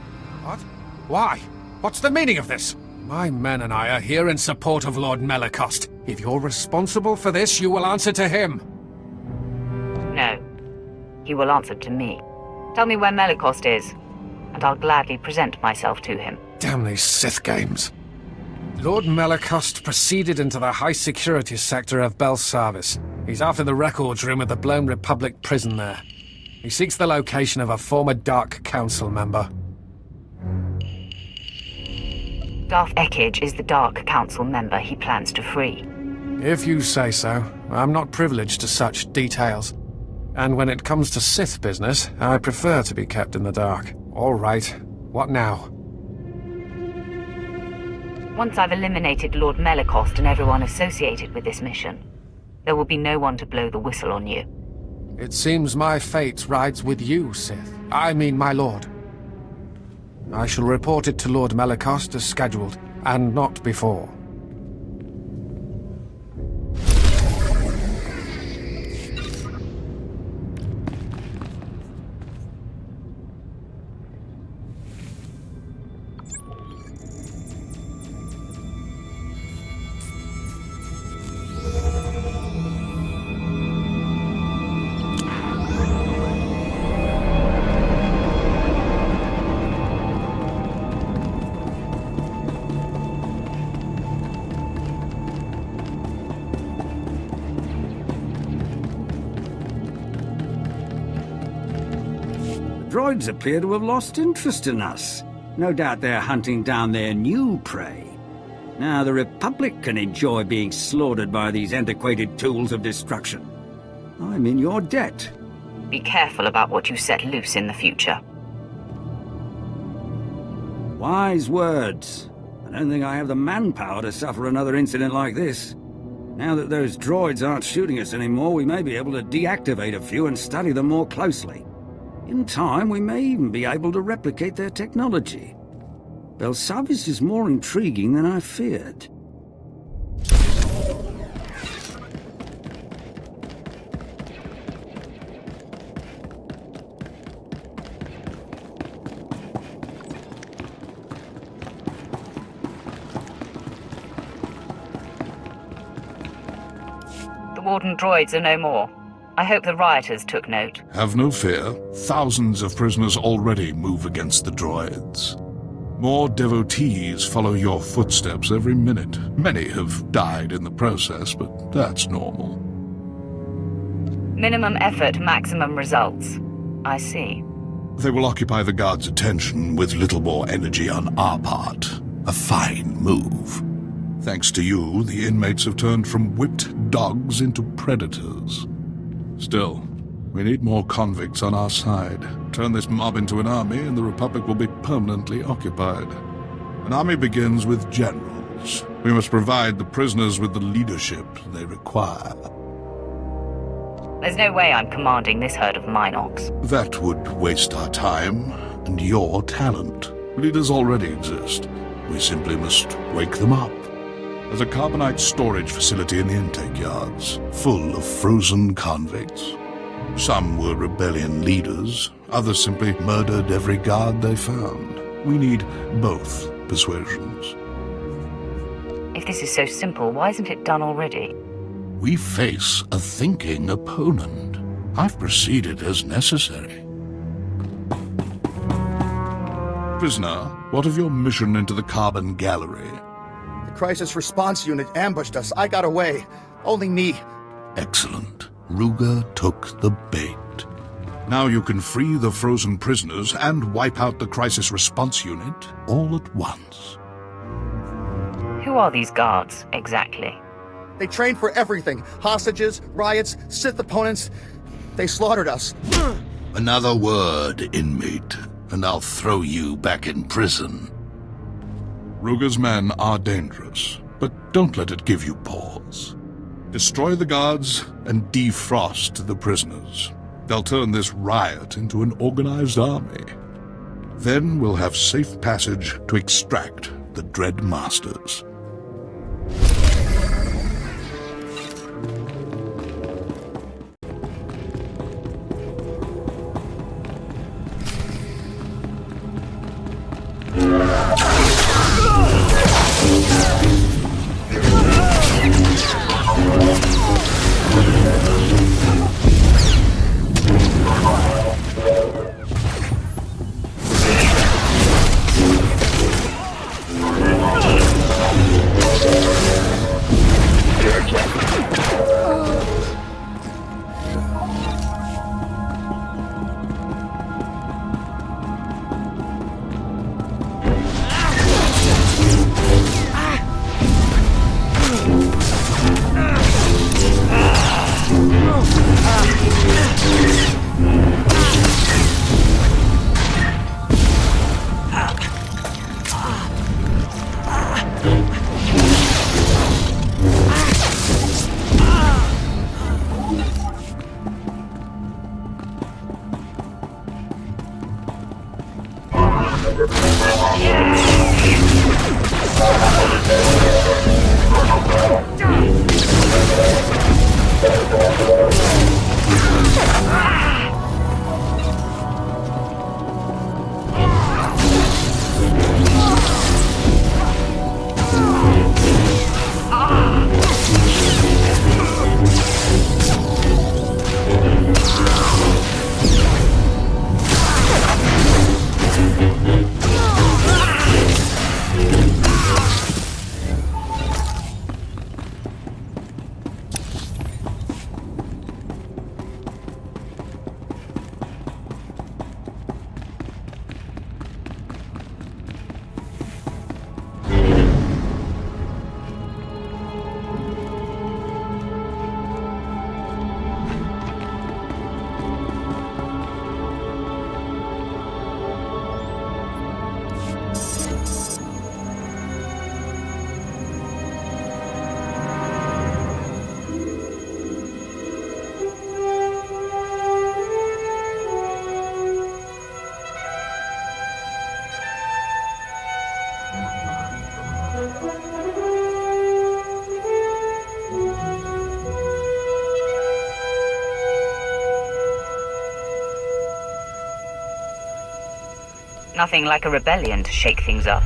What? Why? What's the meaning of this? My men and I are here in support of Lord Melicost. If you're responsible for this, you will answer to him. No. He will answer to me. Tell me where Melicost is, and I'll gladly present myself to him. Damn these Sith games. Lord Melicost proceeded into the high-security sector of Belsavis. He's after the records room at the blown Republic prison there. He seeks the location of a former Dark Council member. Darth Ekage is the Dark Council member he plans to free. If you say so. I'm not privileged to such details. And when it comes to Sith business, I prefer to be kept in the dark. All right. What now? Once I've eliminated Lord Melicost and everyone associated with this mission, there will be no one to blow the whistle on you. It seems my fate rides with you, Sith. I mean my lord. I shall report it to Lord Melicost as scheduled, and not before. Droids appear to have lost interest in us. No doubt they're hunting down their new prey. Now the Republic can enjoy being slaughtered by these antiquated tools of destruction. I'm in your debt. Be careful about what you set loose in the future. Wise words. I don't think I have the manpower to suffer another incident like this. Now that those droids aren't shooting us anymore, we may be able to deactivate a few and study them more closely. In time, we may even be able to replicate their technology. Belsavis is more intriguing than I feared. The Warden droids are no more. I hope the rioters took note. Have no fear. Thousands of prisoners already move against the droids. More devotees follow your footsteps every minute. Many have died in the process, but that's normal. Minimum effort, maximum results. I see. They will occupy the guards' attention with little more energy on our part. A fine move. Thanks to you, the inmates have turned from whipped dogs into predators. Still, we need more convicts on our side. Turn this mob into an army and the Republic will be permanently occupied. An army begins with generals. We must provide the prisoners with the leadership they require. There's no way I'm commanding this herd of Minox. That would waste our time and your talent. Leaders already exist. We simply must wake them up. There's a carbonite storage facility in the intake yards, full of frozen convicts. Some were rebellion leaders, others simply murdered every guard they found. We need both persuasions. If this is so simple, why isn't it done already? We face a thinking opponent. I've proceeded as necessary. Prisoner, what of your mission into the Carbon Gallery? The crisis response unit ambushed us. I got away. Only me. Excellent. Ruger took the bait. Now you can free the frozen prisoners and wipe out the crisis response unit all at once. Who are these guards, exactly? They trained for everything. Hostages, riots, Sith opponents. They slaughtered us. Another word, inmate, and I'll throw you back in prison. Ruger's men are dangerous, but don't let it give you pause. Destroy the guards and defrost the prisoners. They'll turn this riot into an organized army. Then we'll have safe passage to extract the Dread Masters. Nothing like a rebellion to shake things up.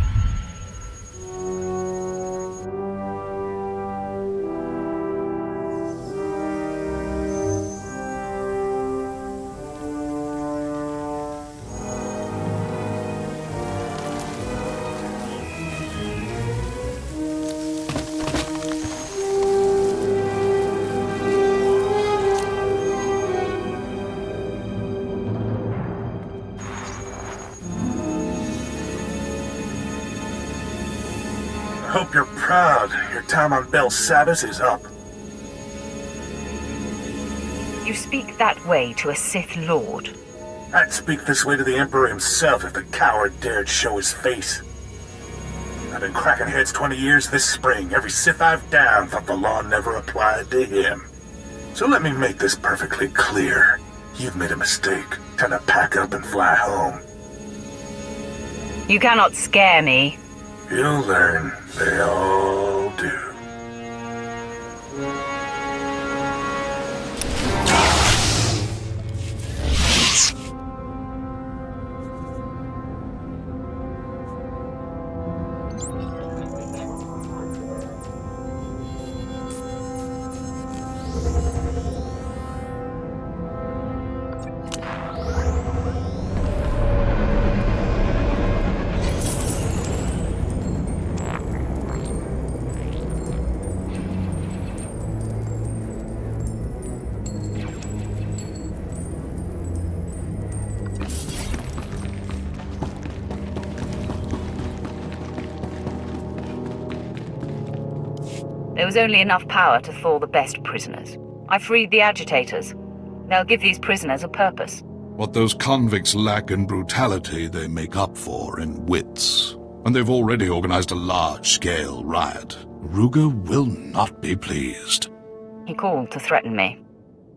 hope you're proud. Your time on Belsavis is up. You speak that way to a Sith Lord? I'd speak this way to the Emperor himself if the coward dared show his face. I've been cracking heads 20 years this spring. Every Sith I've downed thought the law never applied to him. So let me make this perfectly clear. You've made a mistake. Time to pack up and fly home. You cannot scare me. You'll learn. They all do. There was only enough power to thaw the best prisoners. I freed the agitators. They'll give these prisoners a purpose. What those convicts lack in brutality, they make up for in wits. And they've already organized a large-scale riot. Ruger will not be pleased. He called to threaten me.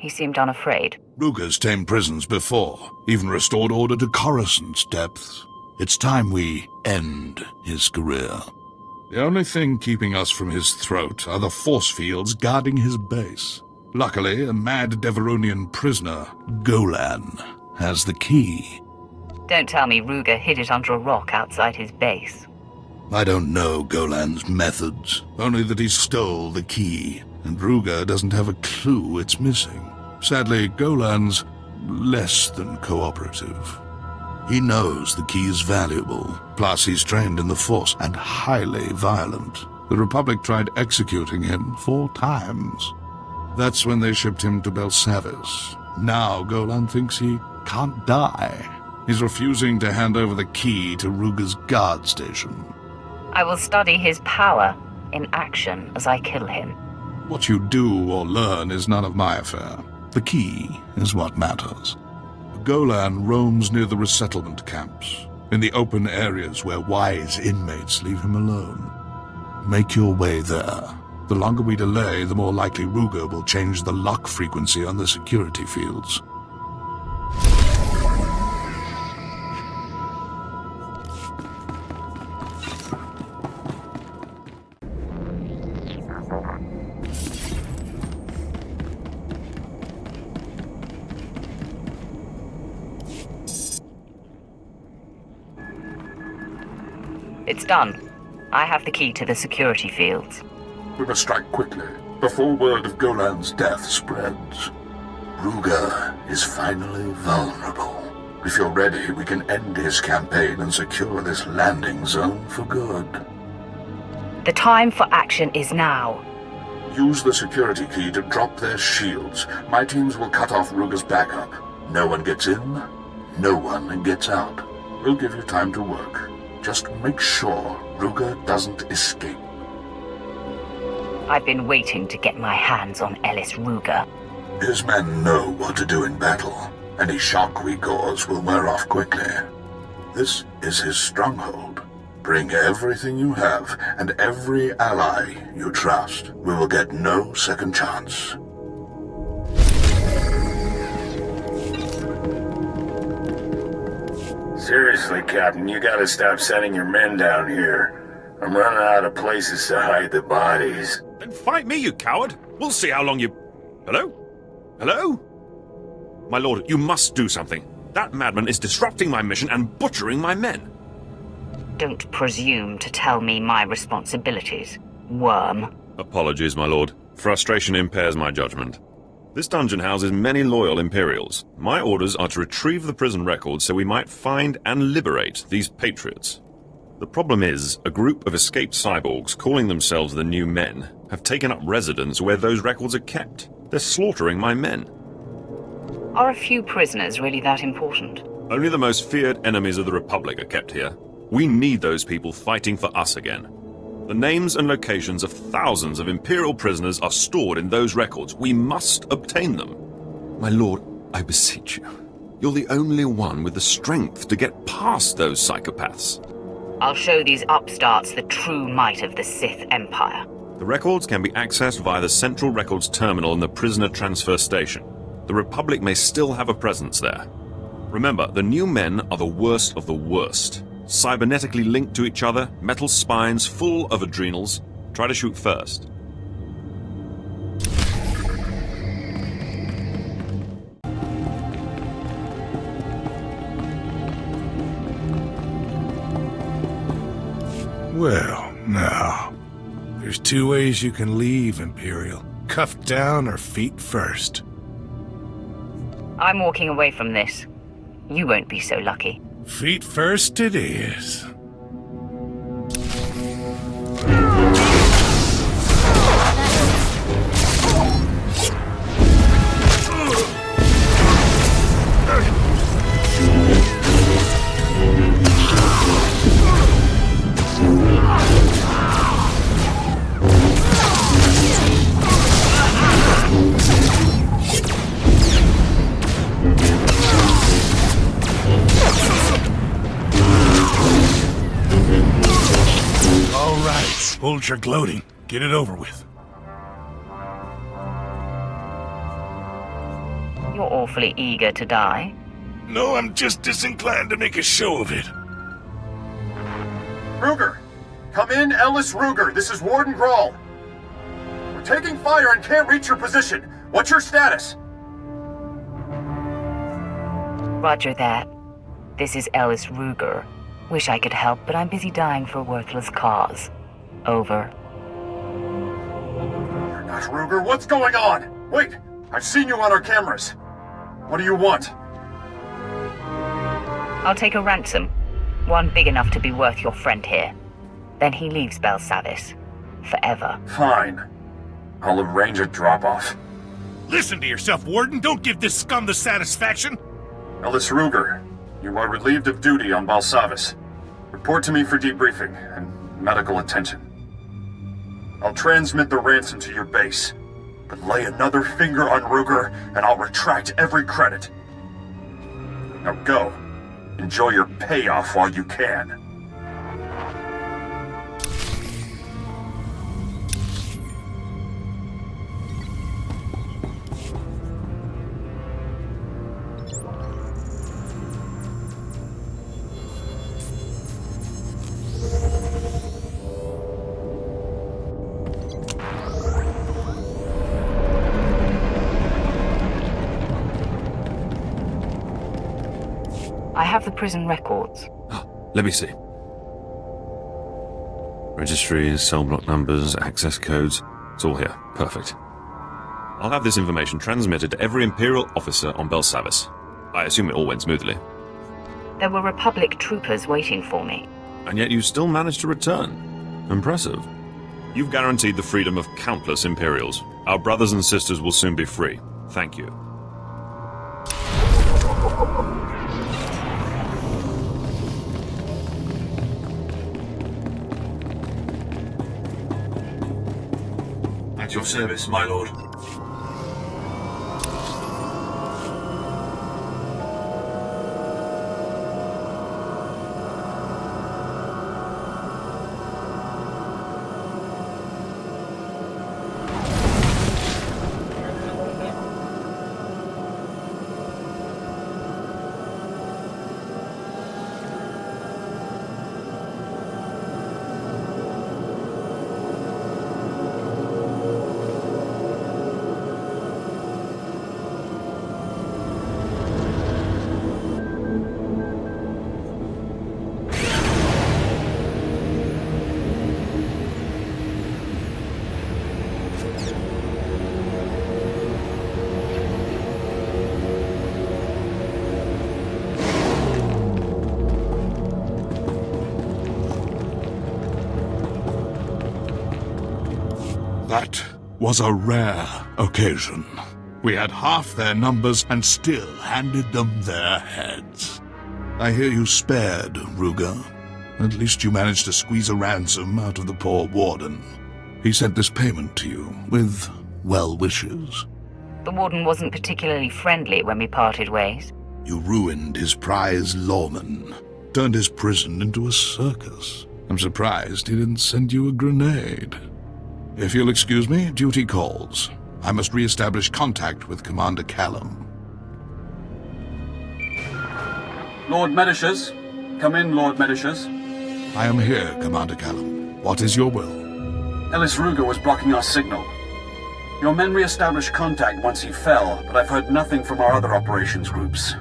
He seemed unafraid. Ruger's tamed prisons before, even restored order to Coruscant's depths. It's time we end his career. The only thing keeping us from his throat are the force fields guarding his base. Luckily, a mad Deveronian prisoner, Golan, has the key. Don't tell me Ruger hid it under a rock outside his base. I don't know Golan's methods, only that he stole the key, and Ruger doesn't have a clue it's missing. Sadly, Golan's less than cooperative. He knows the key is valuable, plus he's trained in the Force and highly violent. The Republic tried executing him 4 times. That's when they shipped him to Belsavis. Now Golan thinks he can't die. He's refusing to hand over the key to Ruger's guard station. I will study his power in action as I kill him. What you do or learn is none of my affair. The key is what matters. Golan roams near the resettlement camps, in the open areas where wise inmates leave him alone. Make your way there. The longer we delay, the more likely Ruger will change the lock frequency on the security fields. It's done. I have the key to the security fields. We must strike quickly, before word of Golan's death spreads. Ruger is finally vulnerable. If you're ready, we can end his campaign and secure this landing zone for good. The time for action is now. Use the security key to drop their shields. My teams will cut off Ruger's backup. No one gets in, no one gets out. We'll give you time to work. Just make sure Ruger doesn't escape. I've been waiting to get my hands on Ellis Ruger. His men know what to do in battle. Any shock we cause will wear off quickly. This is his stronghold. Bring everything you have and every ally you trust. We will get no second chance. Seriously, Captain, you gotta stop sending your men down here. I'm running out of places to hide the bodies. Then fight me, you coward! We'll see how long you... Hello? Hello? My lord, you must do something. That madman is disrupting my mission and butchering my men. Don't presume to tell me my responsibilities, worm. Apologies, my lord. Frustration impairs my judgment. This dungeon houses many loyal Imperials. My orders are to retrieve the prison records so we might find and liberate these patriots. The problem is, a group of escaped cyborgs calling themselves the New Men have taken up residence where those records are kept. They're slaughtering my men. Are a few prisoners really that important? Only the most feared enemies of the Republic are kept here. We need those people fighting for us again. The names and locations of thousands of Imperial prisoners are stored in those records. We must obtain them. My lord, I beseech you. You're the only one with the strength to get past those psychopaths. I'll show these upstarts the true might of the Sith Empire. The records can be accessed via the Central Records Terminal in the prisoner transfer station. The Republic may still have a presence there. Remember, the new men are the worst of the worst. Cybernetically linked to each other, metal spines full of adrenals. Try to shoot first. Well, now, there's two ways you can leave, Imperial. Cuffed down or feet first. I'm walking away from this. You won't be so lucky. Feet first it is. Hold your gloating. Get it over with. You're awfully eager to die. No, I'm just disinclined to make a show of it. Ruger! Come in, Ellis Ruger. This is Warden Grawl. We're taking fire and can't reach your position. What's your status? Roger that. This is Ellis Ruger. Wish I could help, but I'm busy dying for a worthless cause. Over. You're not Ruger. What's going on? Wait! I've seen you on our cameras. What do you want? I'll take a ransom. One big enough to be worth your friend here. Then he leaves Belsavis. Forever. Fine. I'll arrange a drop-off. Listen to yourself, Warden. Don't give this scum the satisfaction. Ellis Ruger, you are relieved of duty on Belsavis. Report to me for debriefing and medical attention. I'll transmit the ransom to your base, but lay another finger on Ruger and I'll retract every credit. Now go. Enjoy your payoff while you can. I have the prison records. Let me see. Registries, cell block numbers, access codes. It's all here. Perfect. I'll have this information transmitted to every Imperial officer on Belsavis. I assume it all went smoothly. There were Republic troopers waiting for me. And yet you still managed to return. Impressive. You've guaranteed the freedom of countless Imperials. Our brothers and sisters will soon be free. Thank you. At your service, my lord. That was a rare occasion. We had half their numbers and still handed them their heads. I hear you spared, Ruger. At least you managed to squeeze a ransom out of the poor warden. He sent this payment to you, with well wishes. The warden wasn't particularly friendly when we parted ways. You ruined his prize lawman, turned his prison into a circus. I'm surprised he didn't send you a grenade. If you'll excuse me, duty calls. I must re-establish contact with Commander Callum. Lord Medicius? Come in, Lord Medicius. I am here, Commander Callum. What is your will? Ellis Ruger was blocking our signal. Your men re-established contact once he fell, but I've heard nothing from our other operations groups.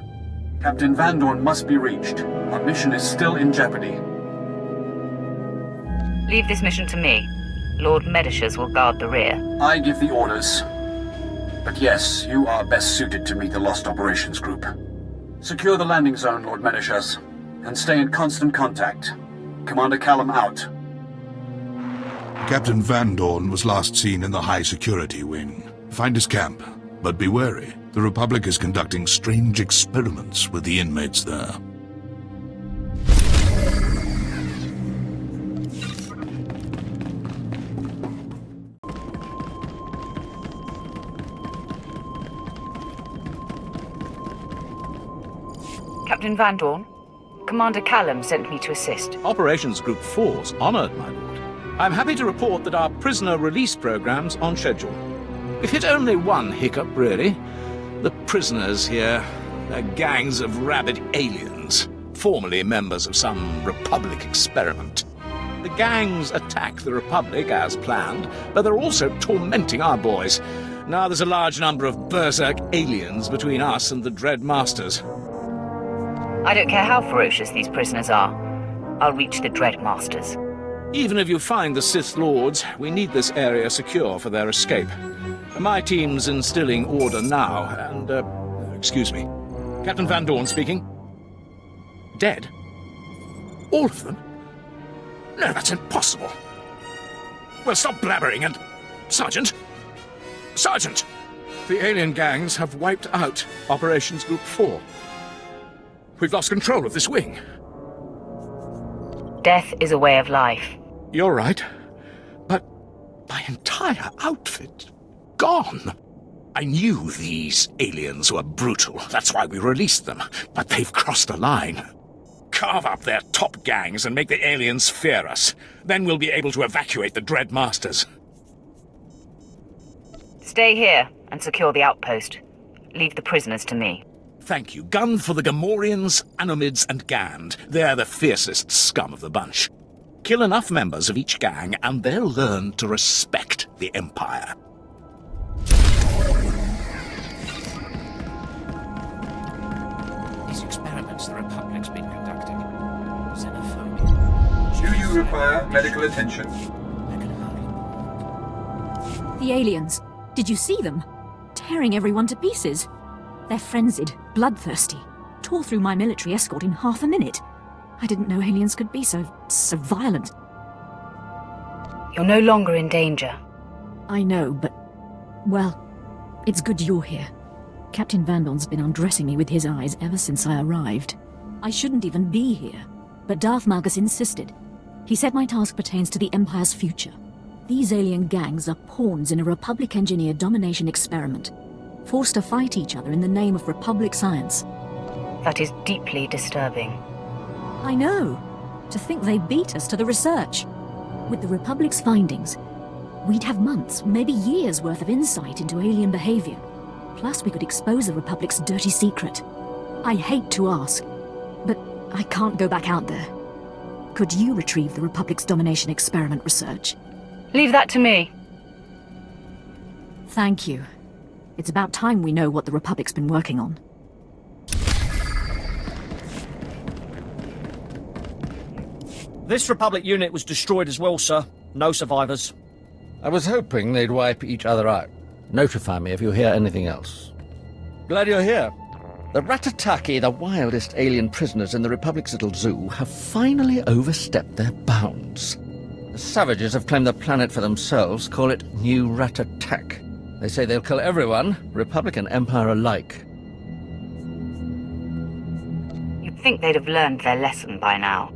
Captain Van Dorn must be reached. Our mission is still in jeopardy. Leave this mission to me. Lord Medicius will guard the rear. I give the orders. But yes, you are best suited to meet the Lost Operations Group. Secure the landing zone, Lord Medicius, and stay in constant contact. Commander Callum out. Captain Van Dorn was last seen in the high security wing. Find his camp, but be wary. The Republic is conducting strange experiments with the inmates there. Captain Van Dorn, Commander Callum sent me to assist. Operations Group 4's honored, my lord. I'm happy to report that our prisoner release program's on schedule. We've hit only one hiccup, really. The prisoners here, they're gangs of rabid aliens, formerly members of some Republic experiment. The gangs attack the Republic as planned, but they're also tormenting our boys. Now there's a large number of berserk aliens between us and the Dread Masters. I don't care how ferocious these prisoners are. I'll reach the Dread Masters. Even if you find the Sith Lords, we need this area secure for their escape. My team's instilling order now, and, excuse me. Captain Van Dorn speaking. Dead? All of them? No, that's impossible. Well, stop blabbering and... Sergeant! Sergeant! The alien gangs have wiped out Operations Group 4. We've lost control of this wing. Death is a way of life. You're right. But my entire outfit... gone. I knew these aliens were brutal. That's why we released them. But they've crossed a line. Carve up their top gangs and make the aliens fear us. Then we'll be able to evacuate the Dread Masters. Stay here and secure the outpost. Leave the prisoners to me. Thank you. Gun for the Gamorreans, Anomids, and Gand. They're the fiercest scum of the bunch. Kill enough members of each gang, and they'll learn to respect the Empire. These experiments the Republic's been conducting. Xenophobia. Do you require medical attention? The aliens. Did you see them? Tearing everyone to pieces. They're frenzied, bloodthirsty. Tore through my military escort in half a minute. I didn't know aliens could be so violent. You're no longer in danger. I know, but... well, it's good you're here. Captain Van Dorn's been undressing me with his eyes ever since I arrived. I shouldn't even be here, but Darth Malgus insisted. He said my task pertains to the Empire's future. These alien gangs are pawns in a Republic-engineered domination experiment, forced to fight each other in the name of Republic science. That is deeply disturbing. I know. To think they beat us to the research. With the Republic's findings, we'd have months, maybe years' worth of insight into alien behavior. Plus, we could expose the Republic's dirty secret. I hate to ask, but I can't go back out there. Could you retrieve the Republic's domination experiment research? Leave that to me. Thank you. It's about time we know what the Republic's been working on. This Republic unit was destroyed as well, sir. No survivors. I was hoping they'd wipe each other out. Notify me if you hear anything else. Glad you're here. The Ratataki, the wildest alien prisoners in the Republic's little zoo, have finally overstepped their bounds. The savages have claimed the planet for themselves, call it New Ratatak. They say they'll kill everyone, Republic and Empire alike. You'd think they'd have learned their lesson by now.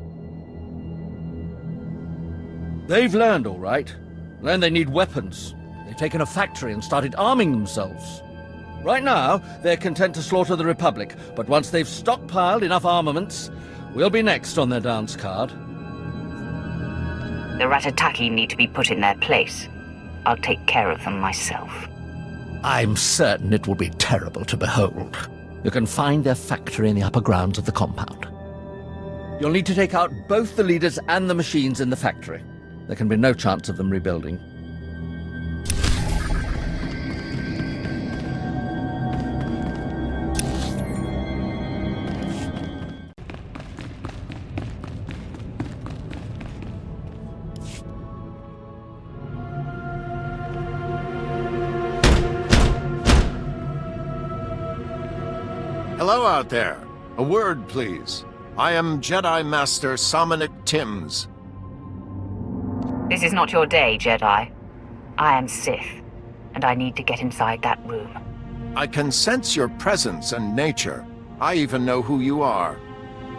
They've learned, all right. Learned they need weapons. They've taken a factory and started arming themselves. Right now, they're content to slaughter the Republic, but once they've stockpiled enough armaments, we'll be next on their dance card. The Ratataki need to be put in their place. I'll take care of them myself. I'm certain it will be terrible to behold. You can find their factory in the upper grounds of the compound. You'll need to take out both the leaders and the machines in the factory. There can be no chance of them rebuilding. Hello out there. A word, please. I am Jedi Master Somonic Timms. This is not your day, Jedi. I am Sith, and I need to get inside that room. I can sense your presence and nature. I even know who you are.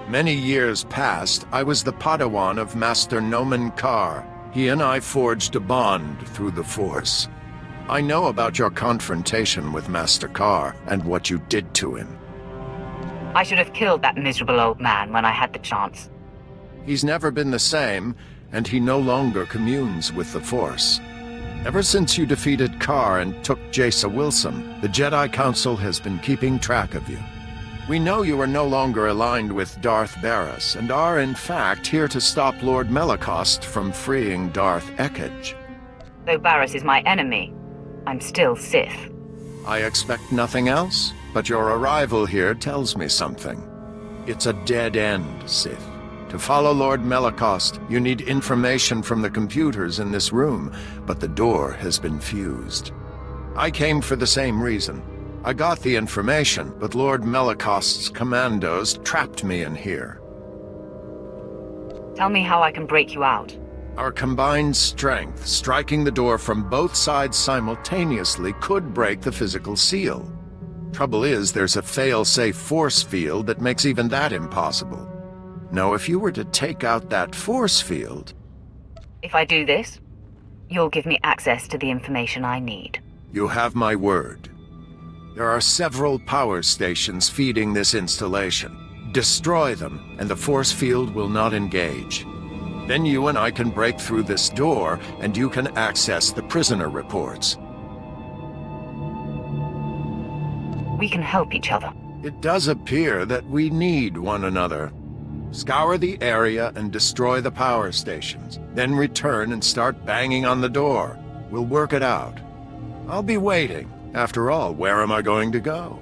Many years past, I was the Padawan of Master Nomen Karr. He and I forged a bond through the Force. I know about your confrontation with Master Karr and what you did to him. I should have killed that miserable old man when I had the chance. He's never been the same, and he no longer communes with the Force. Ever since you defeated Karr and took Jace Wilson, the Jedi Council has been keeping track of you. We know you are no longer aligned with Darth Barris, and are in fact here to stop Lord Melicost from freeing Darth Ekage. Though Barris is my enemy, I'm still Sith. I expect nothing else, but your arrival here tells me something. It's a dead end, Sith. To follow Lord Melicost, you need information from the computers in this room, but the door has been fused. I came for the same reason. I got the information, but Lord Melicost's commandos trapped me in here. Tell me how I can break you out. Our combined strength, striking the door from both sides simultaneously, could break the physical seal. Trouble is, there's a fail-safe force field that makes even that impossible. Now, if you were to take out that force field... If I do this, you'll give me access to the information I need. You have my word. There are several power stations feeding this installation. Destroy them, and the force field will not engage. Then you and I can break through this door, and you can access the prisoner reports. We can help each other. It does appear that we need one another. Scour the area and destroy the power stations. Then return and start banging on the door. We'll work it out. I'll be waiting. After all, where am I going to go?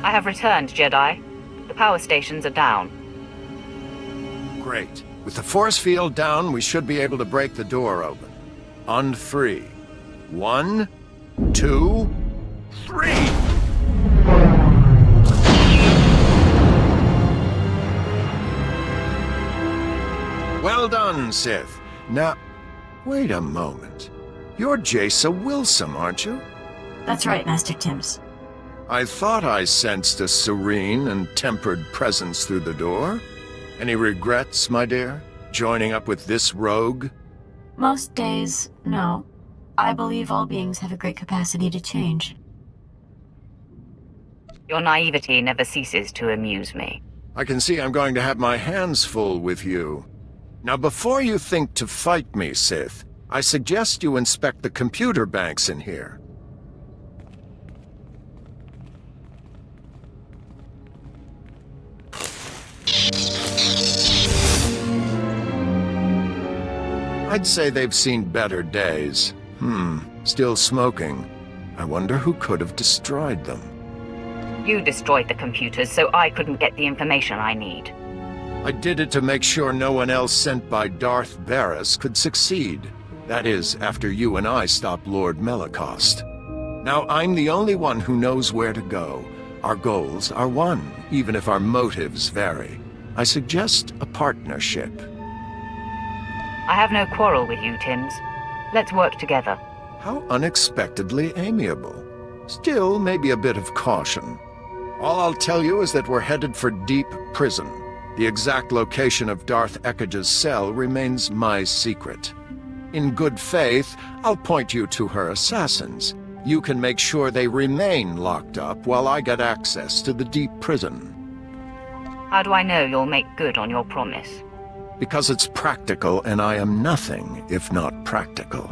I have returned, Jedi. The power stations are down. Great. With the force field down, we should be able to break the door open. On 3. 1, 2, 3! Well done, Sith. Now, wait a moment. You're Jace Wilson, aren't you? That's right, Master Timms. I thought I sensed a serene and tempered presence through the door. Any regrets, my dear? Joining up with this rogue? Most days, no. I believe all beings have a great capacity to change. Your naivety never ceases to amuse me. I can see I'm going to have my hands full with you. Now, before you think to fight me, Sith, I suggest you inspect the computer banks in here. I'd say they've seen better days. Still smoking. I wonder who could have destroyed them. You destroyed the computers, so I couldn't get the information I need. I did it to make sure no one else sent by Darth Barris could succeed. That is, after you and I stopped Lord Melicost. Now I'm the only one who knows where to go. Our goals are one, even if our motives vary. I suggest a partnership. I have no quarrel with you, Timms. Let's work together. How unexpectedly amiable. Still, maybe a bit of caution. All I'll tell you is that we're headed for Deep Prison. The exact location of Darth Ekkage's cell remains my secret. In good faith, I'll point you to her assassins. You can make sure they remain locked up while I get access to the Deep Prison. How do I know you'll make good on your promise? Because it's practical, and I am nothing if not practical.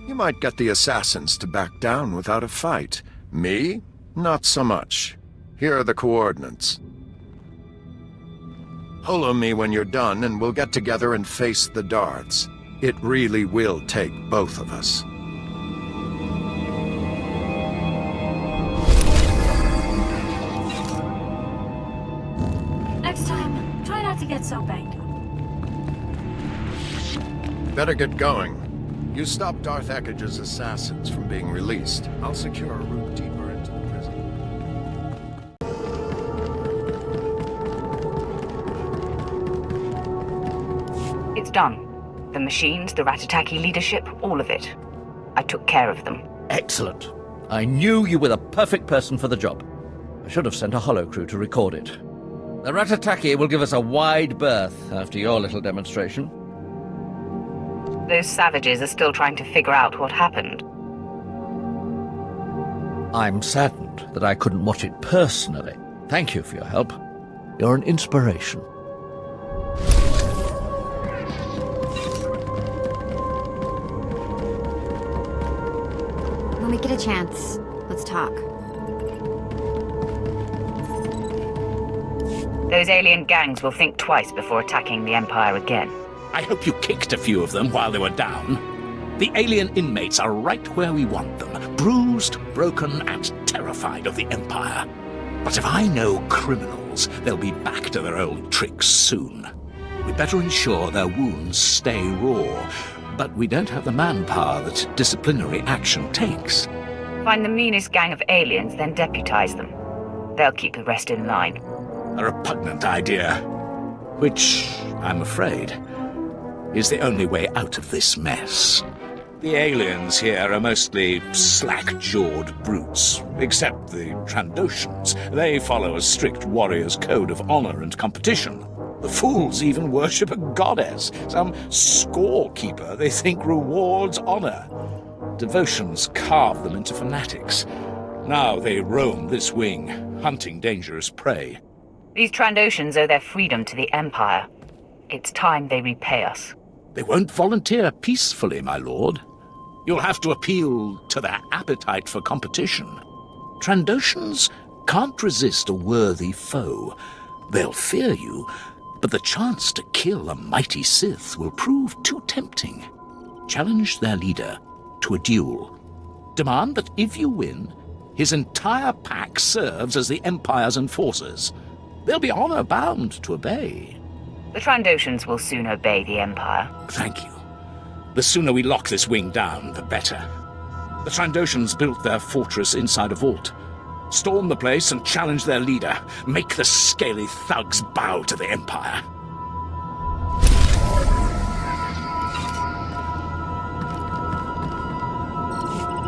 You might get the assassins to back down without a fight. Me? Not so much. Here are the coordinates. Holo me when you're done, and we'll get together and face the Darths. It really will take both of us. Next time, try not to get so banged up. Better get going. You stop Darth Ekkage's assassins from being released. I'll secure a route deeper into the prison. It's done. The machines, the Ratataki leadership, all of it. I took care of them. Excellent. I knew you were the perfect person for the job. I should have sent a holo crew to record it. The Ratataki will give us a wide berth after your little demonstration. Those savages are still trying to figure out what happened. I'm saddened that I couldn't watch it personally. Thank you for your help. You're an inspiration. When we get a chance, let's talk. Those alien gangs will think twice before attacking the Empire again. I hope you kicked a few of them while they were down. The alien inmates are right where we want them, bruised, broken, and terrified of the Empire. But if I know criminals, they'll be back to their old tricks soon. We'd better ensure their wounds stay raw, but we don't have the manpower that disciplinary action takes. Find the meanest gang of aliens, then deputize them. They'll keep the rest in line. A repugnant idea, which, I'm afraid, is the only way out of this mess. The aliens here are mostly slack-jawed brutes, except the Trandoshans. They follow a strict warrior's code of honor and competition. The fools even worship a goddess, some scorekeeper they think rewards honor. Devotions carve them into fanatics. Now they roam this wing, hunting dangerous prey. These Trandoshans owe their freedom to the Empire. It's time they repay us. They won't volunteer peacefully, my lord. You'll have to appeal to their appetite for competition. Trandoshans can't resist a worthy foe. They'll fear you, but the chance to kill a mighty Sith will prove too tempting. Challenge their leader to a duel. Demand that if you win, his entire pack serves as the Empire's enforcers. They'll be honor-bound to obey. The Trandoshans will soon obey the Empire. Thank you. The sooner we lock this wing down, the better. The Trandoshans built their fortress inside a vault. Storm the place and challenge their leader. Make the scaly thugs bow to the Empire.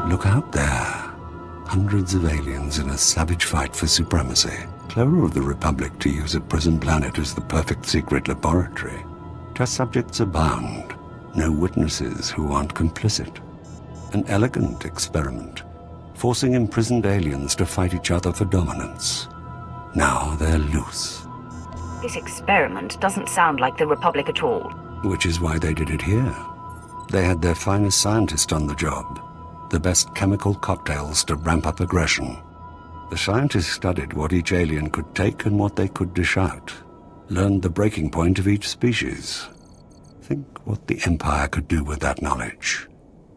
Look out there. Hundreds of aliens in a savage fight for supremacy. Clever of the Republic to use a prison planet as the perfect secret laboratory. Test subjects abound. No witnesses who aren't complicit. An elegant experiment, forcing imprisoned aliens to fight each other for dominance. Now they're loose. This experiment doesn't sound like the Republic at all. Which is why they did it here. They had their finest scientist on the job. The best chemical cocktails to ramp up aggression. The scientists studied what each alien could take and what they could dish out. Learned the breaking point of each species. Think what the Empire could do with that knowledge.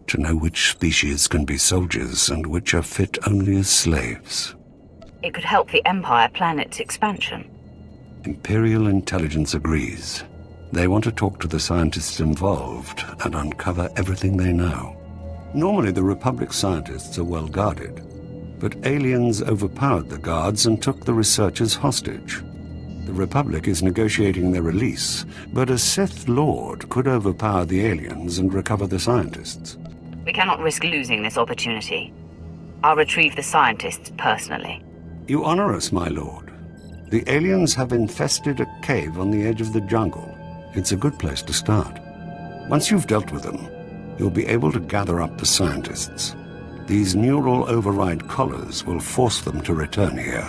To know which species can be soldiers and which are fit only as slaves. It could help the Empire plan its expansion. Imperial intelligence agrees. They want to talk to the scientists involved and uncover everything they know. Normally, the Republic scientists are well guarded, but aliens overpowered the guards and took the researchers hostage. The Republic is negotiating their release, but a Sith Lord could overpower the aliens and recover the scientists. We cannot risk losing this opportunity. I'll retrieve the scientists personally. You honor us, my lord. The aliens have infested a cave on the edge of the jungle. It's a good place to start. Once you've dealt with them, you'll be able to gather up the scientists. These neural override collars will force them to return here.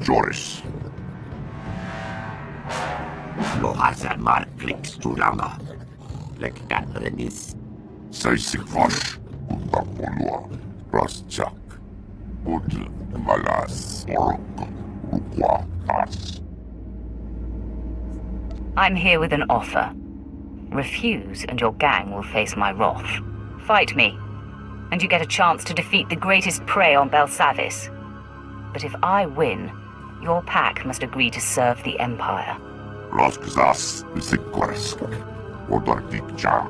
Joris. Lohazamar clicks to Lama. Like Catherine. Saisik Vosh, Undapolua, Rosjak, Udl, Malas, Orok, Rukwa, Tas. I'm here with an offer. Refuse, and your gang will face my wrath. Fight me, and you get a chance to defeat the greatest prey on Belsavis. But if I win, your pack must agree to serve the Empire. Roskzas, Zikwarsk, Odartikja,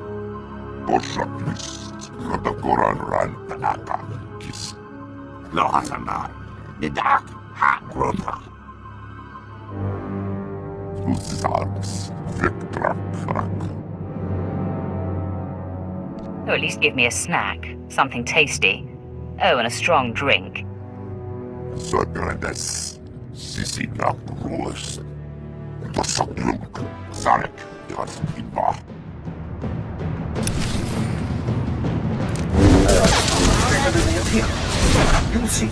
Boshakist, Radagoran Ran Panaka, Kis, Lohazana, Nidak, Hakrota. Uzals, Victrak. Or at least give me a snack, something tasty. Oh, and a strong drink. Sokrates, Sisina Rules, Dosakluk, Zarek, Yaskiba. You'll see.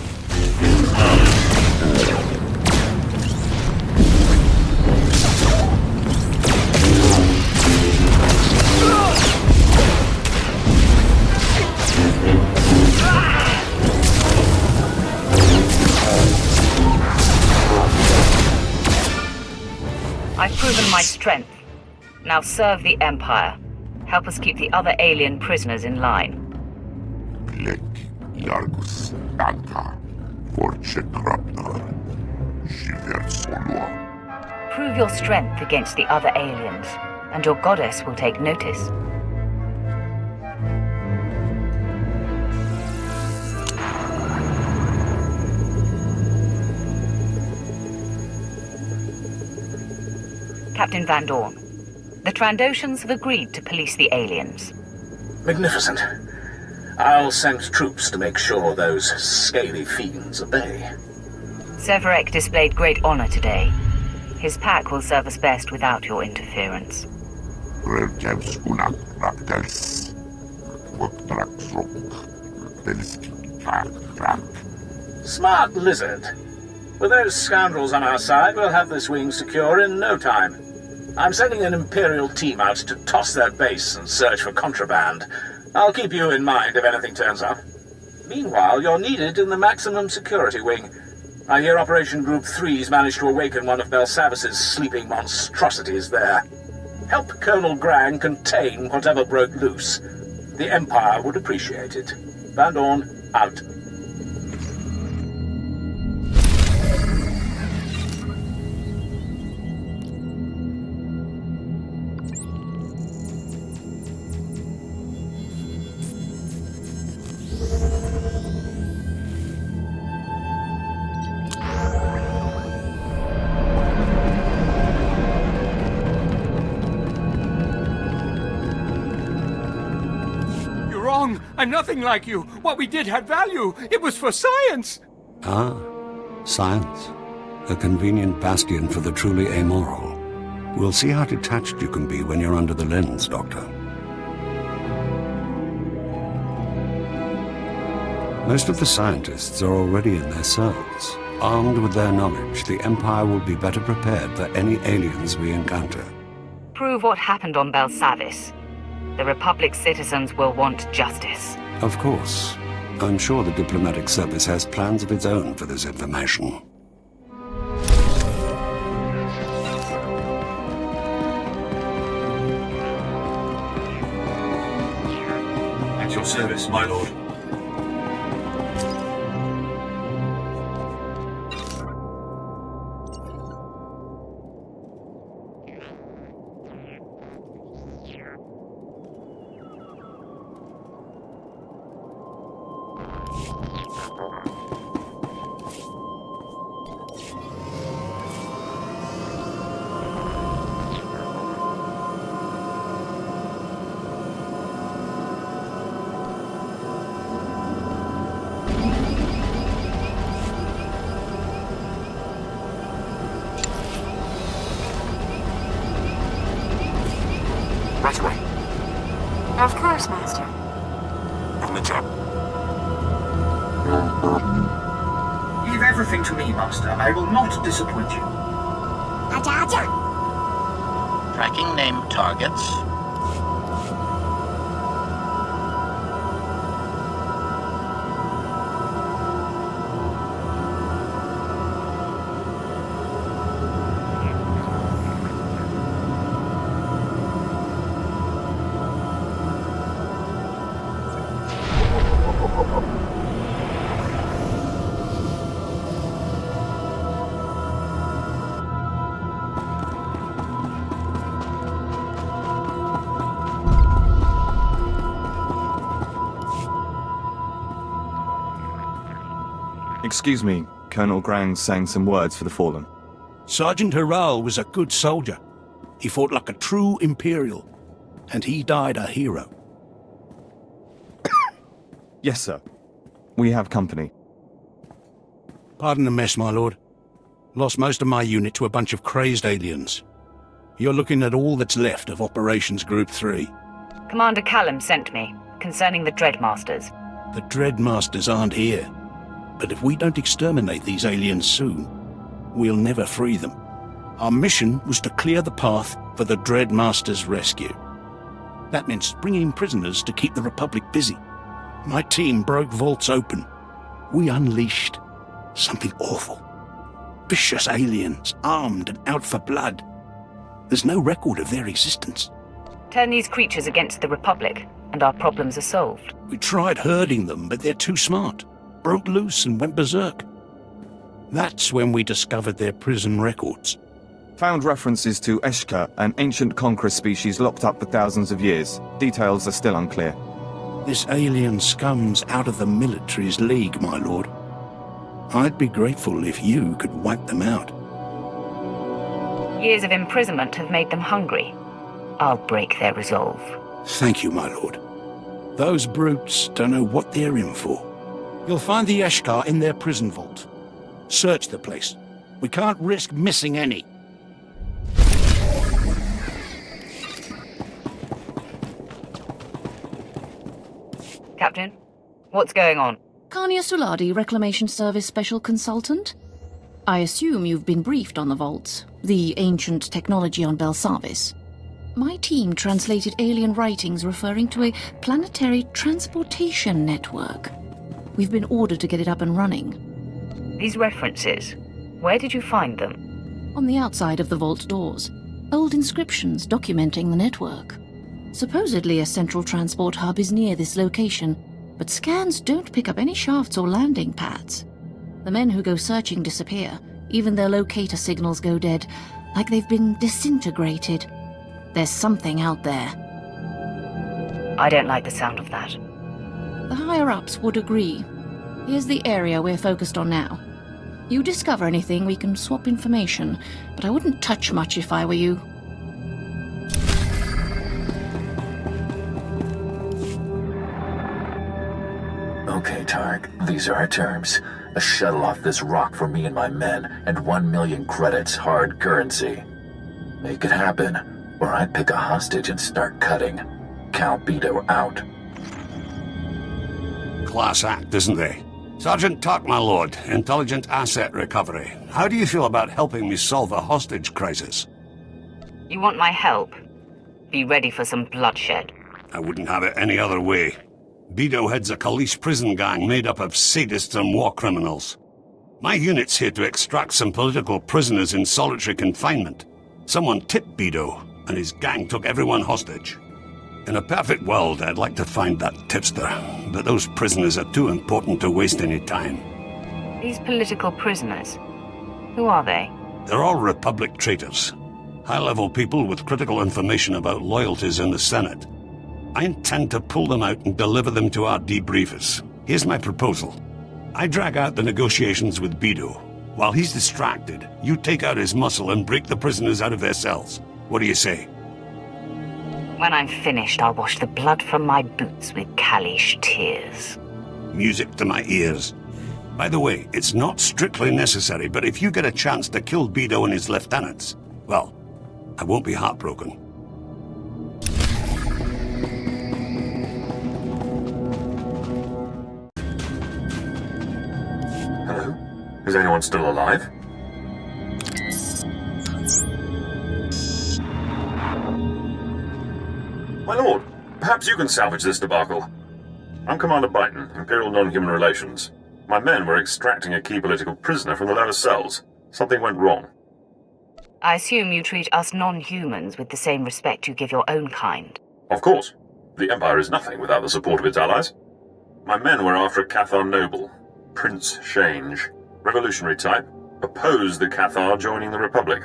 I've proven my strength. Now serve the Empire. Help us keep the other alien prisoners in line. Lek, Yargus, Anka, Forche Krapnar, Shiver Solua. Prove your strength against the other aliens, and your goddess will take notice. Captain Van Dorn, the Trandoshans have agreed to police the aliens. Magnificent. I'll send troops to make sure those scaly fiends obey. Severek displayed great honor today. His pack will serve us best without your interference. Smart lizard. With those scoundrels on our side, we'll have this wing secure in no time. I'm sending an Imperial team out to toss their base and search for contraband. I'll keep you in mind if anything turns up. Meanwhile, you're needed in the maximum security wing. I hear Operation Group 3's managed to awaken one of Belsavis' sleeping monstrosities there. Help Colonel Grang contain whatever broke loose. The Empire would appreciate it. Van Dorn, out. I'm nothing like you. What we did had value. It was for science. Ah, science. A convenient bastion for the truly amoral. We'll see how detached you can be when you're under the lens, Doctor. Most of the scientists are already in their cells, Armed with their knowledge, the Empire will be better prepared for any aliens we encounter. Prove what happened on Belsavis. The Republic citizens will want justice. Of course. I'm sure the diplomatic service has plans of its own for this information. At your service, my lord. Right away. Of course, Master. On the job. Leave everything to me, Master. I will not disappoint you. Tracking name targets. Excuse me, Colonel Grang's saying some words for the fallen. Sergeant Harral was a good soldier. He fought like a true Imperial, and he died a hero. Yes, sir. We have company. Pardon the mess, my lord. Lost most of my unit to a bunch of crazed aliens. You're looking at all that's left of Operations Group 3. Commander Callum sent me, concerning the Dreadmasters. The Dreadmasters aren't here. But if we don't exterminate these aliens soon, we'll never free them. Our mission was to clear the path for the Dreadmasters' rescue. That meant bringing prisoners to keep the Republic busy. My team broke vaults open. We unleashed something awful. Vicious aliens, armed and out for blood. There's no record of their existence. Turn these creatures against the Republic, and our problems are solved. We tried herding them, but they're too smart. Broke loose and went berserk. That's when we discovered their prison records. Found references to Eshka, an ancient conqueror species locked up for thousands of years. Details are still unclear. This alien scum's out of the military's league, my lord. I'd be grateful if you could wipe them out. Years of imprisonment have made them hungry. I'll break their resolve. Thank you, my lord. Those brutes don't know what they're in for. You'll find the Eshkar in their prison vault. Search the place. We can't risk missing any. Captain, what's going on? Kanya Suladi, Reclamation Service Special Consultant. I assume you've been briefed on the vaults, the ancient technology on Belsavis. My team translated alien writings referring to a planetary transportation network. We've been ordered to get it up and running. These references, where did you find them? On the outside of the vault doors. Old inscriptions documenting the network. Supposedly a central transport hub is near this location, but scans don't pick up any shafts or landing pads. The men who go searching disappear. Even their locator signals go dead, like they've been disintegrated. There's something out there. I don't like the sound of that. The higher-ups would agree. Here's the area we're focused on now. You discover anything, we can swap information, but I wouldn't touch much if I were you. Okay, Targ, these are our terms. A shuttle off this rock for me and my men, and 1 million credits hard currency. Make it happen, or I pick a hostage and start cutting. Cal Beto out. Class act, isn't they? Sergeant Tuck, my lord. Intelligent asset recovery. How do you feel about helping me solve a hostage crisis? You want my help? Be ready for some bloodshed. I wouldn't have it any other way. Bedo heads a Kalish prison gang made up of sadists and war criminals. My unit's here to extract some political prisoners in solitary confinement. Someone tipped Bedo, and his gang took everyone hostage. In a perfect world, I'd like to find that tipster, but those prisoners are too important to waste any time. These political prisoners? Who are they? They're all Republic traitors. High-level people with critical information about loyalties in the Senate. I intend to pull them out and deliver them to our debriefers. Here's my proposal. I drag out the negotiations with Bedo. While he's distracted, you take out his muscle and break the prisoners out of their cells. What do you say? When I'm finished, I'll wash the blood from my boots with Kalish tears. Music to my ears. By the way, it's not strictly necessary, but if you get a chance to kill Bedo and his lieutenants, well, I won't be heartbroken. Hello? Is anyone still alive? My lord, perhaps you can salvage this debacle. I'm Commander Byton, Imperial Non-Human Relations. My men were extracting a key political prisoner from the lower cells. Something went wrong. I assume you treat us non-humans with the same respect you give your own kind. Of course. The Empire is nothing without the support of its allies. My men were after a Cathar noble, Prince Change. Revolutionary type, opposed the Cathar joining the Republic.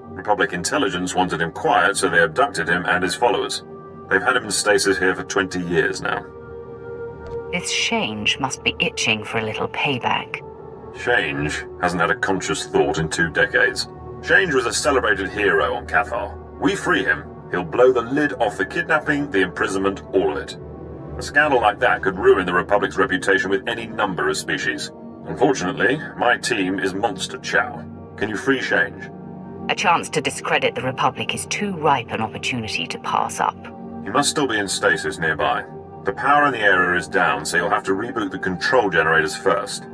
Republic intelligence wanted him quiet, so they abducted him and his followers. They've had him in stasis here for 20 years now. This Change must be itching for a little payback. Change hasn't had a conscious thought in 2 decades. Change was a celebrated hero on Cathar. We free him, he'll blow the lid off the kidnapping, the imprisonment, all of it. A scandal like that could ruin the Republic's reputation with any number of species. Unfortunately, my team is monster chow. Can you free Change? A chance to discredit the Republic is too ripe an opportunity to pass up. He must still be in stasis nearby. The power in the area is down, so you'll have to reboot the control generators first.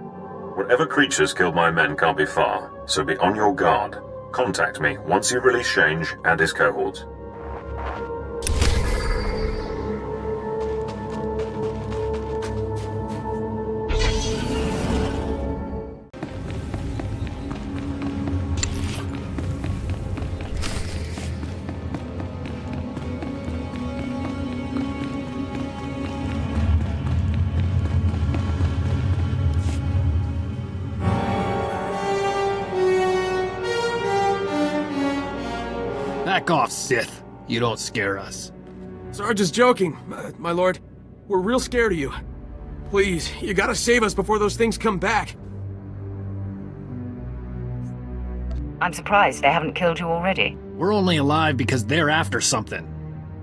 Whatever creatures killed my men can't be far, so be on your guard. Contact me once you release Change and his cohorts. Back off, Sith. You don't scare us. Sarge is joking, my lord. We're real scared of you. Please, you gotta save us before those things come back. I'm surprised they haven't killed you already. We're only alive because they're after something.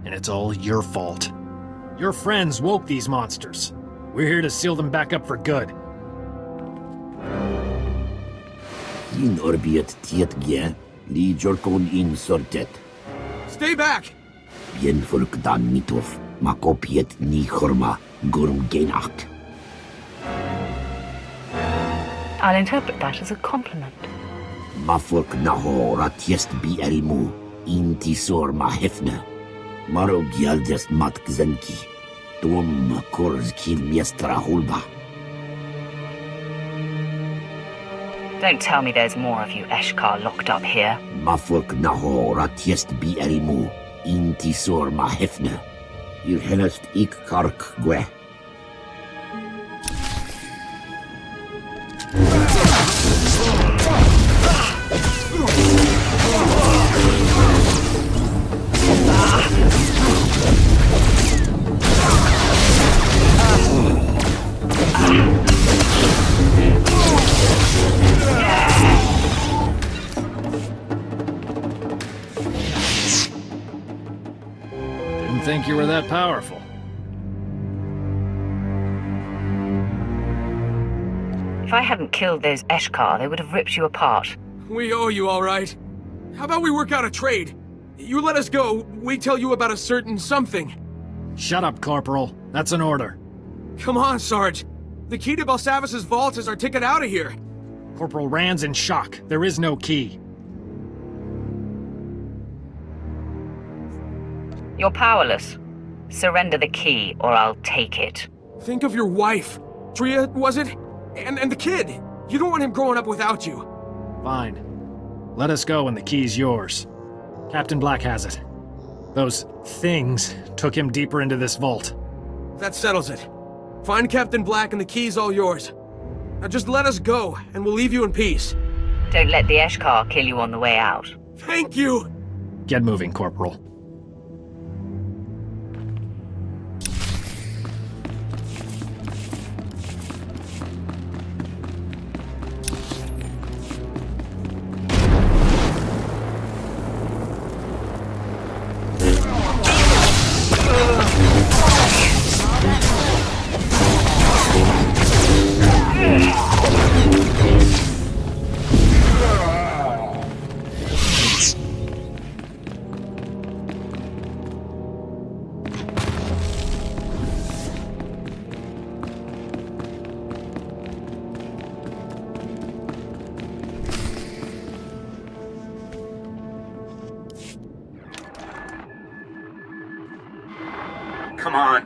And it's all your fault. Your friends woke these monsters. We're here to seal them back up for good. In orbiet tietgie, li jorkon in sortet. Stay back! Bien volk dan mitof, makopiet ni horma, gurum genacht. I'll interpret that as a compliment. Mafolk naho ratiest bi erimu, in tisor ma hefne. Maro gialdest mat gzenki, tom korz kil miestra hulba. Don't tell me there's more of you Eshkar locked up here. Mafolk naho ratiest bi erimu, in tisor ma hefne. Ir helest ik kark gwe. Didn't think you were that powerful. If I hadn't killed those Eshkar, they would have ripped you apart. We owe you, all right. How about we work out a trade? You let us go, we tell you about a certain something. Shut up, Corporal. That's an order. Come on, Sarge. The key to Belsavis' vault is our ticket out of here. Corporal Rand's in shock. There is no key. You're powerless. Surrender the key, or I'll take it. Think of your wife. Tria, was it? And the kid. You don't want him growing up without you. Fine. Let us go and the key's yours. Captain Black has it. Those things took him deeper into this vault. That settles it. Find Captain Black and the key's all yours. Now just let us go, and we'll leave you in peace. Don't let the Eshkar kill you on the way out. Thank you! Get moving, Corporal.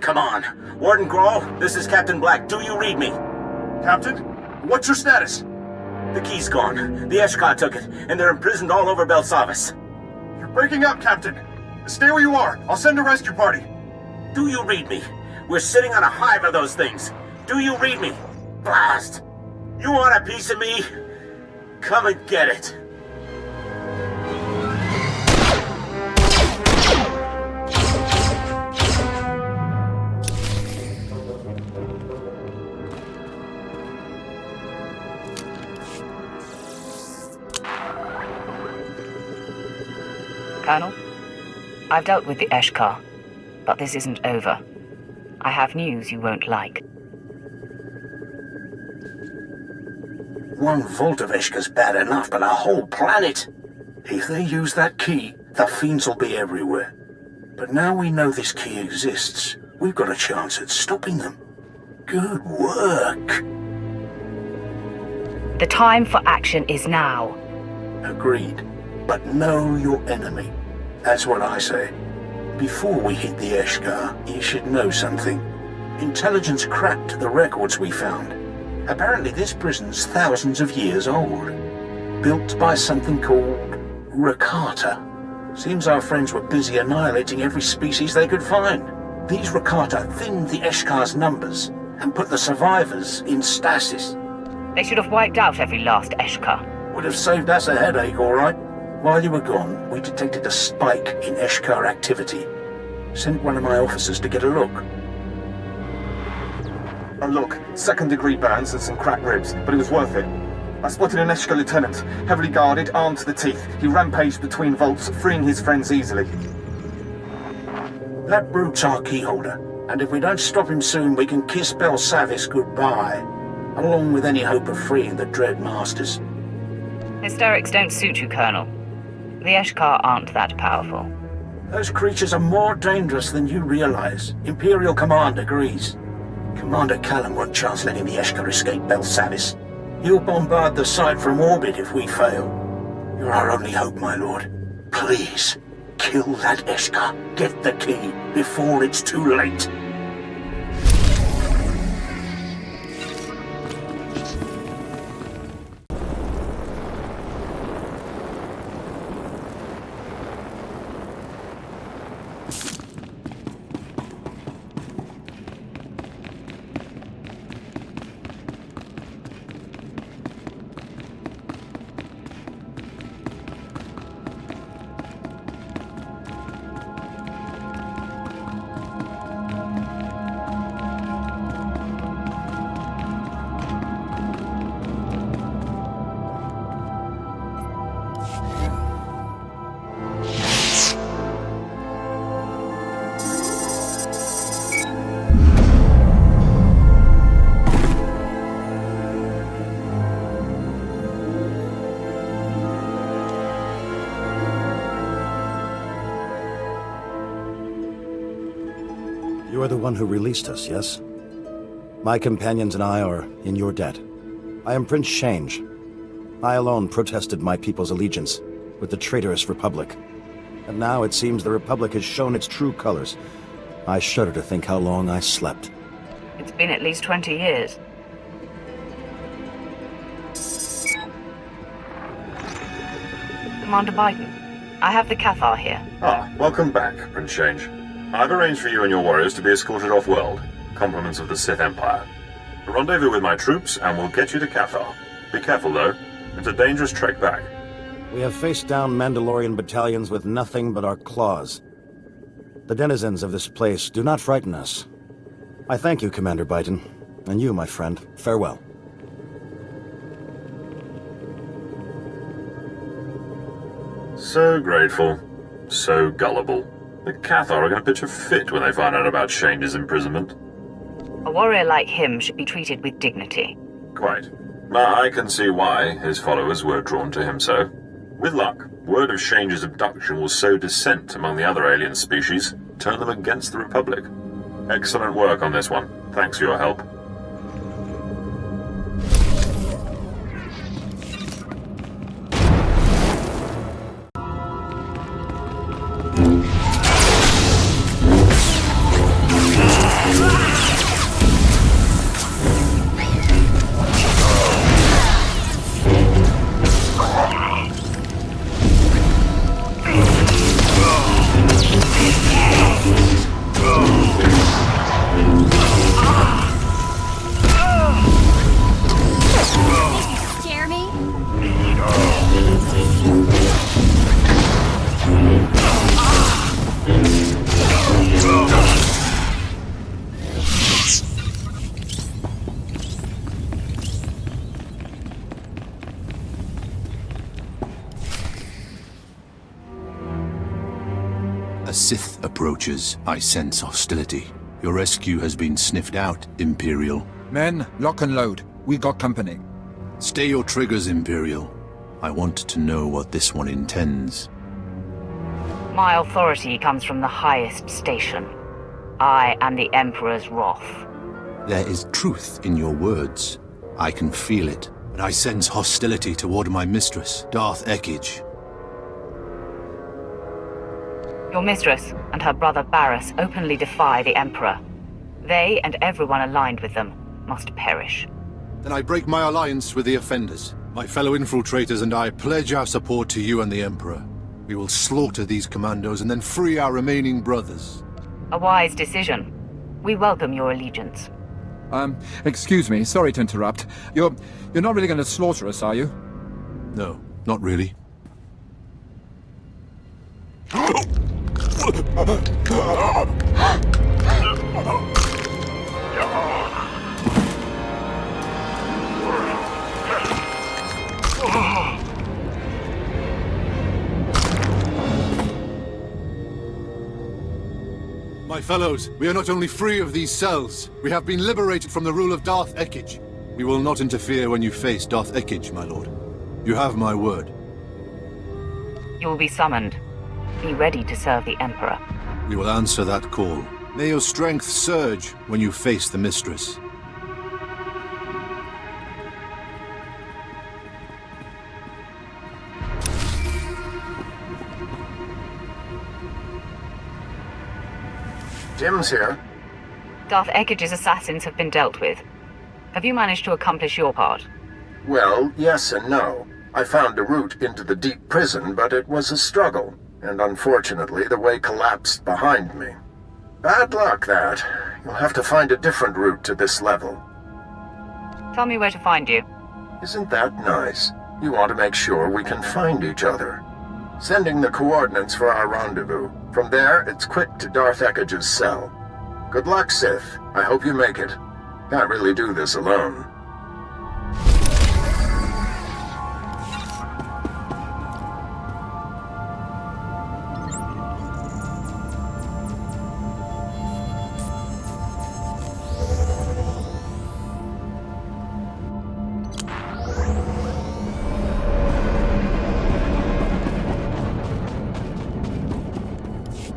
Come on. Warden Grawl, this is Captain Black. Do you read me? Captain, what's your status? The key's gone. The Eshkar took it, and they're imprisoned all over Belsavis. You're breaking up, Captain. Stay where you are. I'll send a rescue party. Do you read me? We're sitting on a hive of those things. Do you read me? Blast! You want a piece of me? Come and get it. Colonel, I've dealt with the Eshkar, but this isn't over. I have news you won't like. One vault of Eshkar's bad enough, but a whole planet. If they use that key, the fiends will be everywhere. But now we know this key exists, we've got a chance at stopping them. Good work. The time for action is now. Agreed. But know your enemy. That's what I say. Before we hit the Eshkar, you should know something. Intelligence cracked the records we found. Apparently this prison's thousands of years old. Built by something called Rakata. Seems our friends were busy annihilating every species they could find. These Rakata thinned the Eshkar's numbers and put the survivors in stasis. They should have wiped out every last Eshkar. Would have saved us a headache, all right. While you were gone, we detected a spike in Eshkar activity. Sent one of my officers to get a look. Look, second-degree burns and some cracked ribs, but it was worth it. I spotted an Eshkar lieutenant, heavily guarded, armed to the teeth. He rampaged between vaults, freeing his friends easily. That brute's our keyholder, and if we don't stop him soon, we can kiss Belsavis goodbye, along with any hope of freeing the Dread Masters. Hysterics don't suit you, Colonel. The Eshkar aren't that powerful. Those creatures are more dangerous than you realize. Imperial Command agrees. Commander Callum won't chance letting the Eshkar escape Belsavis. He'll bombard the site from orbit if we fail. You're our only hope, my lord. Please, kill that Eshkar. Get the key before it's too late. You are the one who released us, yes? My companions and I are in your debt. I am Prince Change. I alone protested my people's allegiance with the traitorous Republic. And now it seems the Republic has shown its true colors. I shudder to think how long I slept. It's been at least 20 years. Commander Biden, I have the Cathar here. Ah, welcome back, Prince Change. I've arranged for you and your warriors to be escorted off-world. Compliments of the Sith Empire. A rendezvous with my troops, and we'll get you to Cathar. Be careful, though. It's a dangerous trek back. We have faced down Mandalorian battalions with nothing but our claws. The denizens of this place do not frighten us. I thank you, Commander Biden. And you, my friend, farewell. So grateful. So gullible. The Cathar are going to pitch a fit when they find out about Change's imprisonment. A warrior like him should be treated with dignity. Quite. I can see why his followers were drawn to him so. With luck, word of Change's abduction will sow dissent among the other alien species, turn them against the Republic. Excellent work on this one. Thanks for your help. A Sith approaches. I sense hostility. Your rescue has been sniffed out, Imperial. Men, lock and load. We got company. Stay your triggers, Imperial. I want to know what this one intends. My authority comes from the highest station. I am the Emperor's wrath. There is truth in your words. I can feel it, but I sense hostility toward my mistress, Darth Ekage. Your mistress and her brother Barriss openly defy the Emperor. They and everyone aligned with them must perish. Then I break my alliance with the offenders. My fellow infiltrators and I pledge our support to you and the Emperor. We will slaughter these commandos and then free our remaining brothers. A wise decision. We welcome your allegiance. Excuse me, sorry to interrupt. You're not really going to slaughter us, are you? No, not really. My fellows, we are not only free of these cells, we have been liberated from the rule of Darth Ekage. We will not interfere when you face Darth Ekage, my lord. You have my word. You will be summoned. Be ready to serve the Emperor. We will answer that call. May your strength surge when you face the Mistress. Jim's here. Darth Ekage's assassins have been dealt with. Have you managed to accomplish your part? Well, yes and no. I found a route into the deep prison, but it was a struggle. And unfortunately, the way collapsed behind me. Bad luck, that. You'll have to find a different route to this level. Tell me where to find you. Isn't that nice? You want to make sure we can find each other. Sending the coordinates for our rendezvous. From there, it's quick to Darth Ekage's cell. Good luck, Sith. I hope you make it. Can't really do this alone.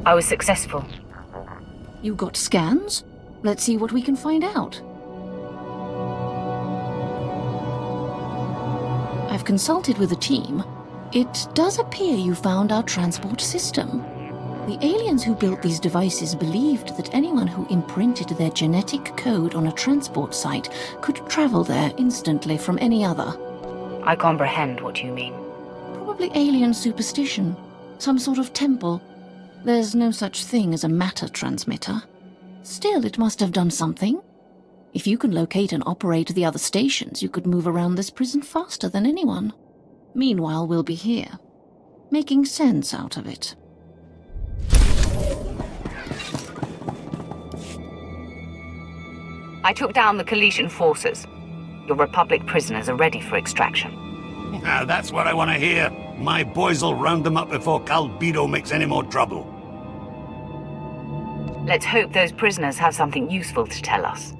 I was successful. You got scans? Let's see what we can find out. I've consulted with the team. It does appear you found our transport system. The aliens who built these devices believed that anyone who imprinted their genetic code on a transport site could travel there instantly from any other. I comprehend what you mean. Probably alien superstition. Some sort of temple. There's no such thing as a matter transmitter. Still, it must have done something. If you can locate and operate the other stations, you could move around this prison faster than anyone. Meanwhile, we'll be here, making sense out of it. I took down the Caletian forces. Your Republic prisoners are ready for extraction. That's what I want to hear. My boys will round them up before Calbido makes any more trouble. Let's hope those prisoners have something useful to tell us.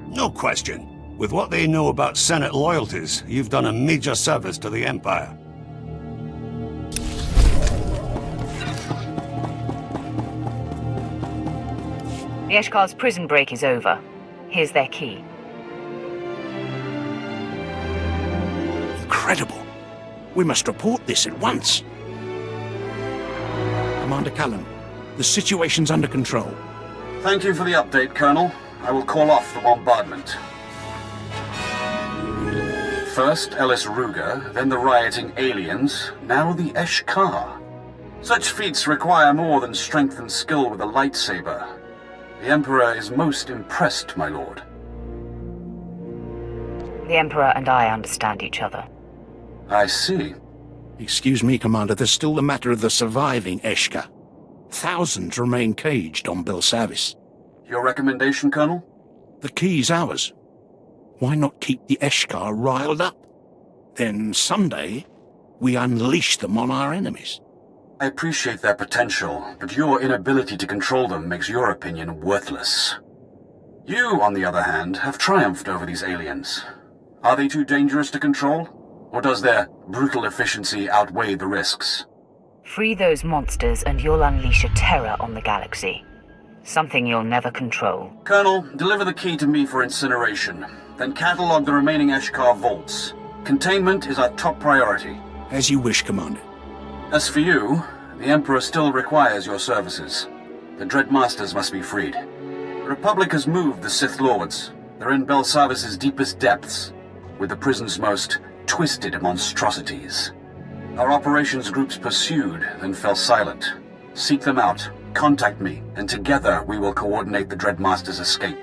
No question. With what they know about Senate loyalties, you've done a major service to the Empire. The Eshkar's prison break is over. Here's their key. Incredible. We must report this at once. Commander Callum, the situation's under control. Thank you for the update, Colonel. I will call off the bombardment. First Ellis Ruger, then the rioting aliens, now the Eshkar. Such feats require more than strength and skill with a lightsaber. The Emperor is most impressed, my lord. The Emperor and I understand each other. I see. Excuse me, Commander, there's still the matter of the surviving Eshka. Thousands remain caged on Belsavis. Your recommendation, Colonel? The key's ours. Why not keep the Eshkar riled up? Then someday, we unleash them on our enemies. I appreciate their potential, but your inability to control them makes your opinion worthless. You, on the other hand, have triumphed over these aliens. Are they too dangerous to control? Or does their brutal efficiency outweigh the risks? Free those monsters and you'll unleash a terror on the galaxy. Something you'll never control. Colonel, deliver the key to me for incineration. Then catalog the remaining Eshkar vaults. Containment is our top priority. As you wish, Commander. As for you, the Emperor still requires your services. The Dread Masters must be freed. The Republic has moved the Sith Lords. They're in Belsavis' deepest depths, with the prison's most twisted monstrosities. Our operations groups pursued, then fell silent. Seek them out, contact me, and together we will coordinate the Dread Master's escape.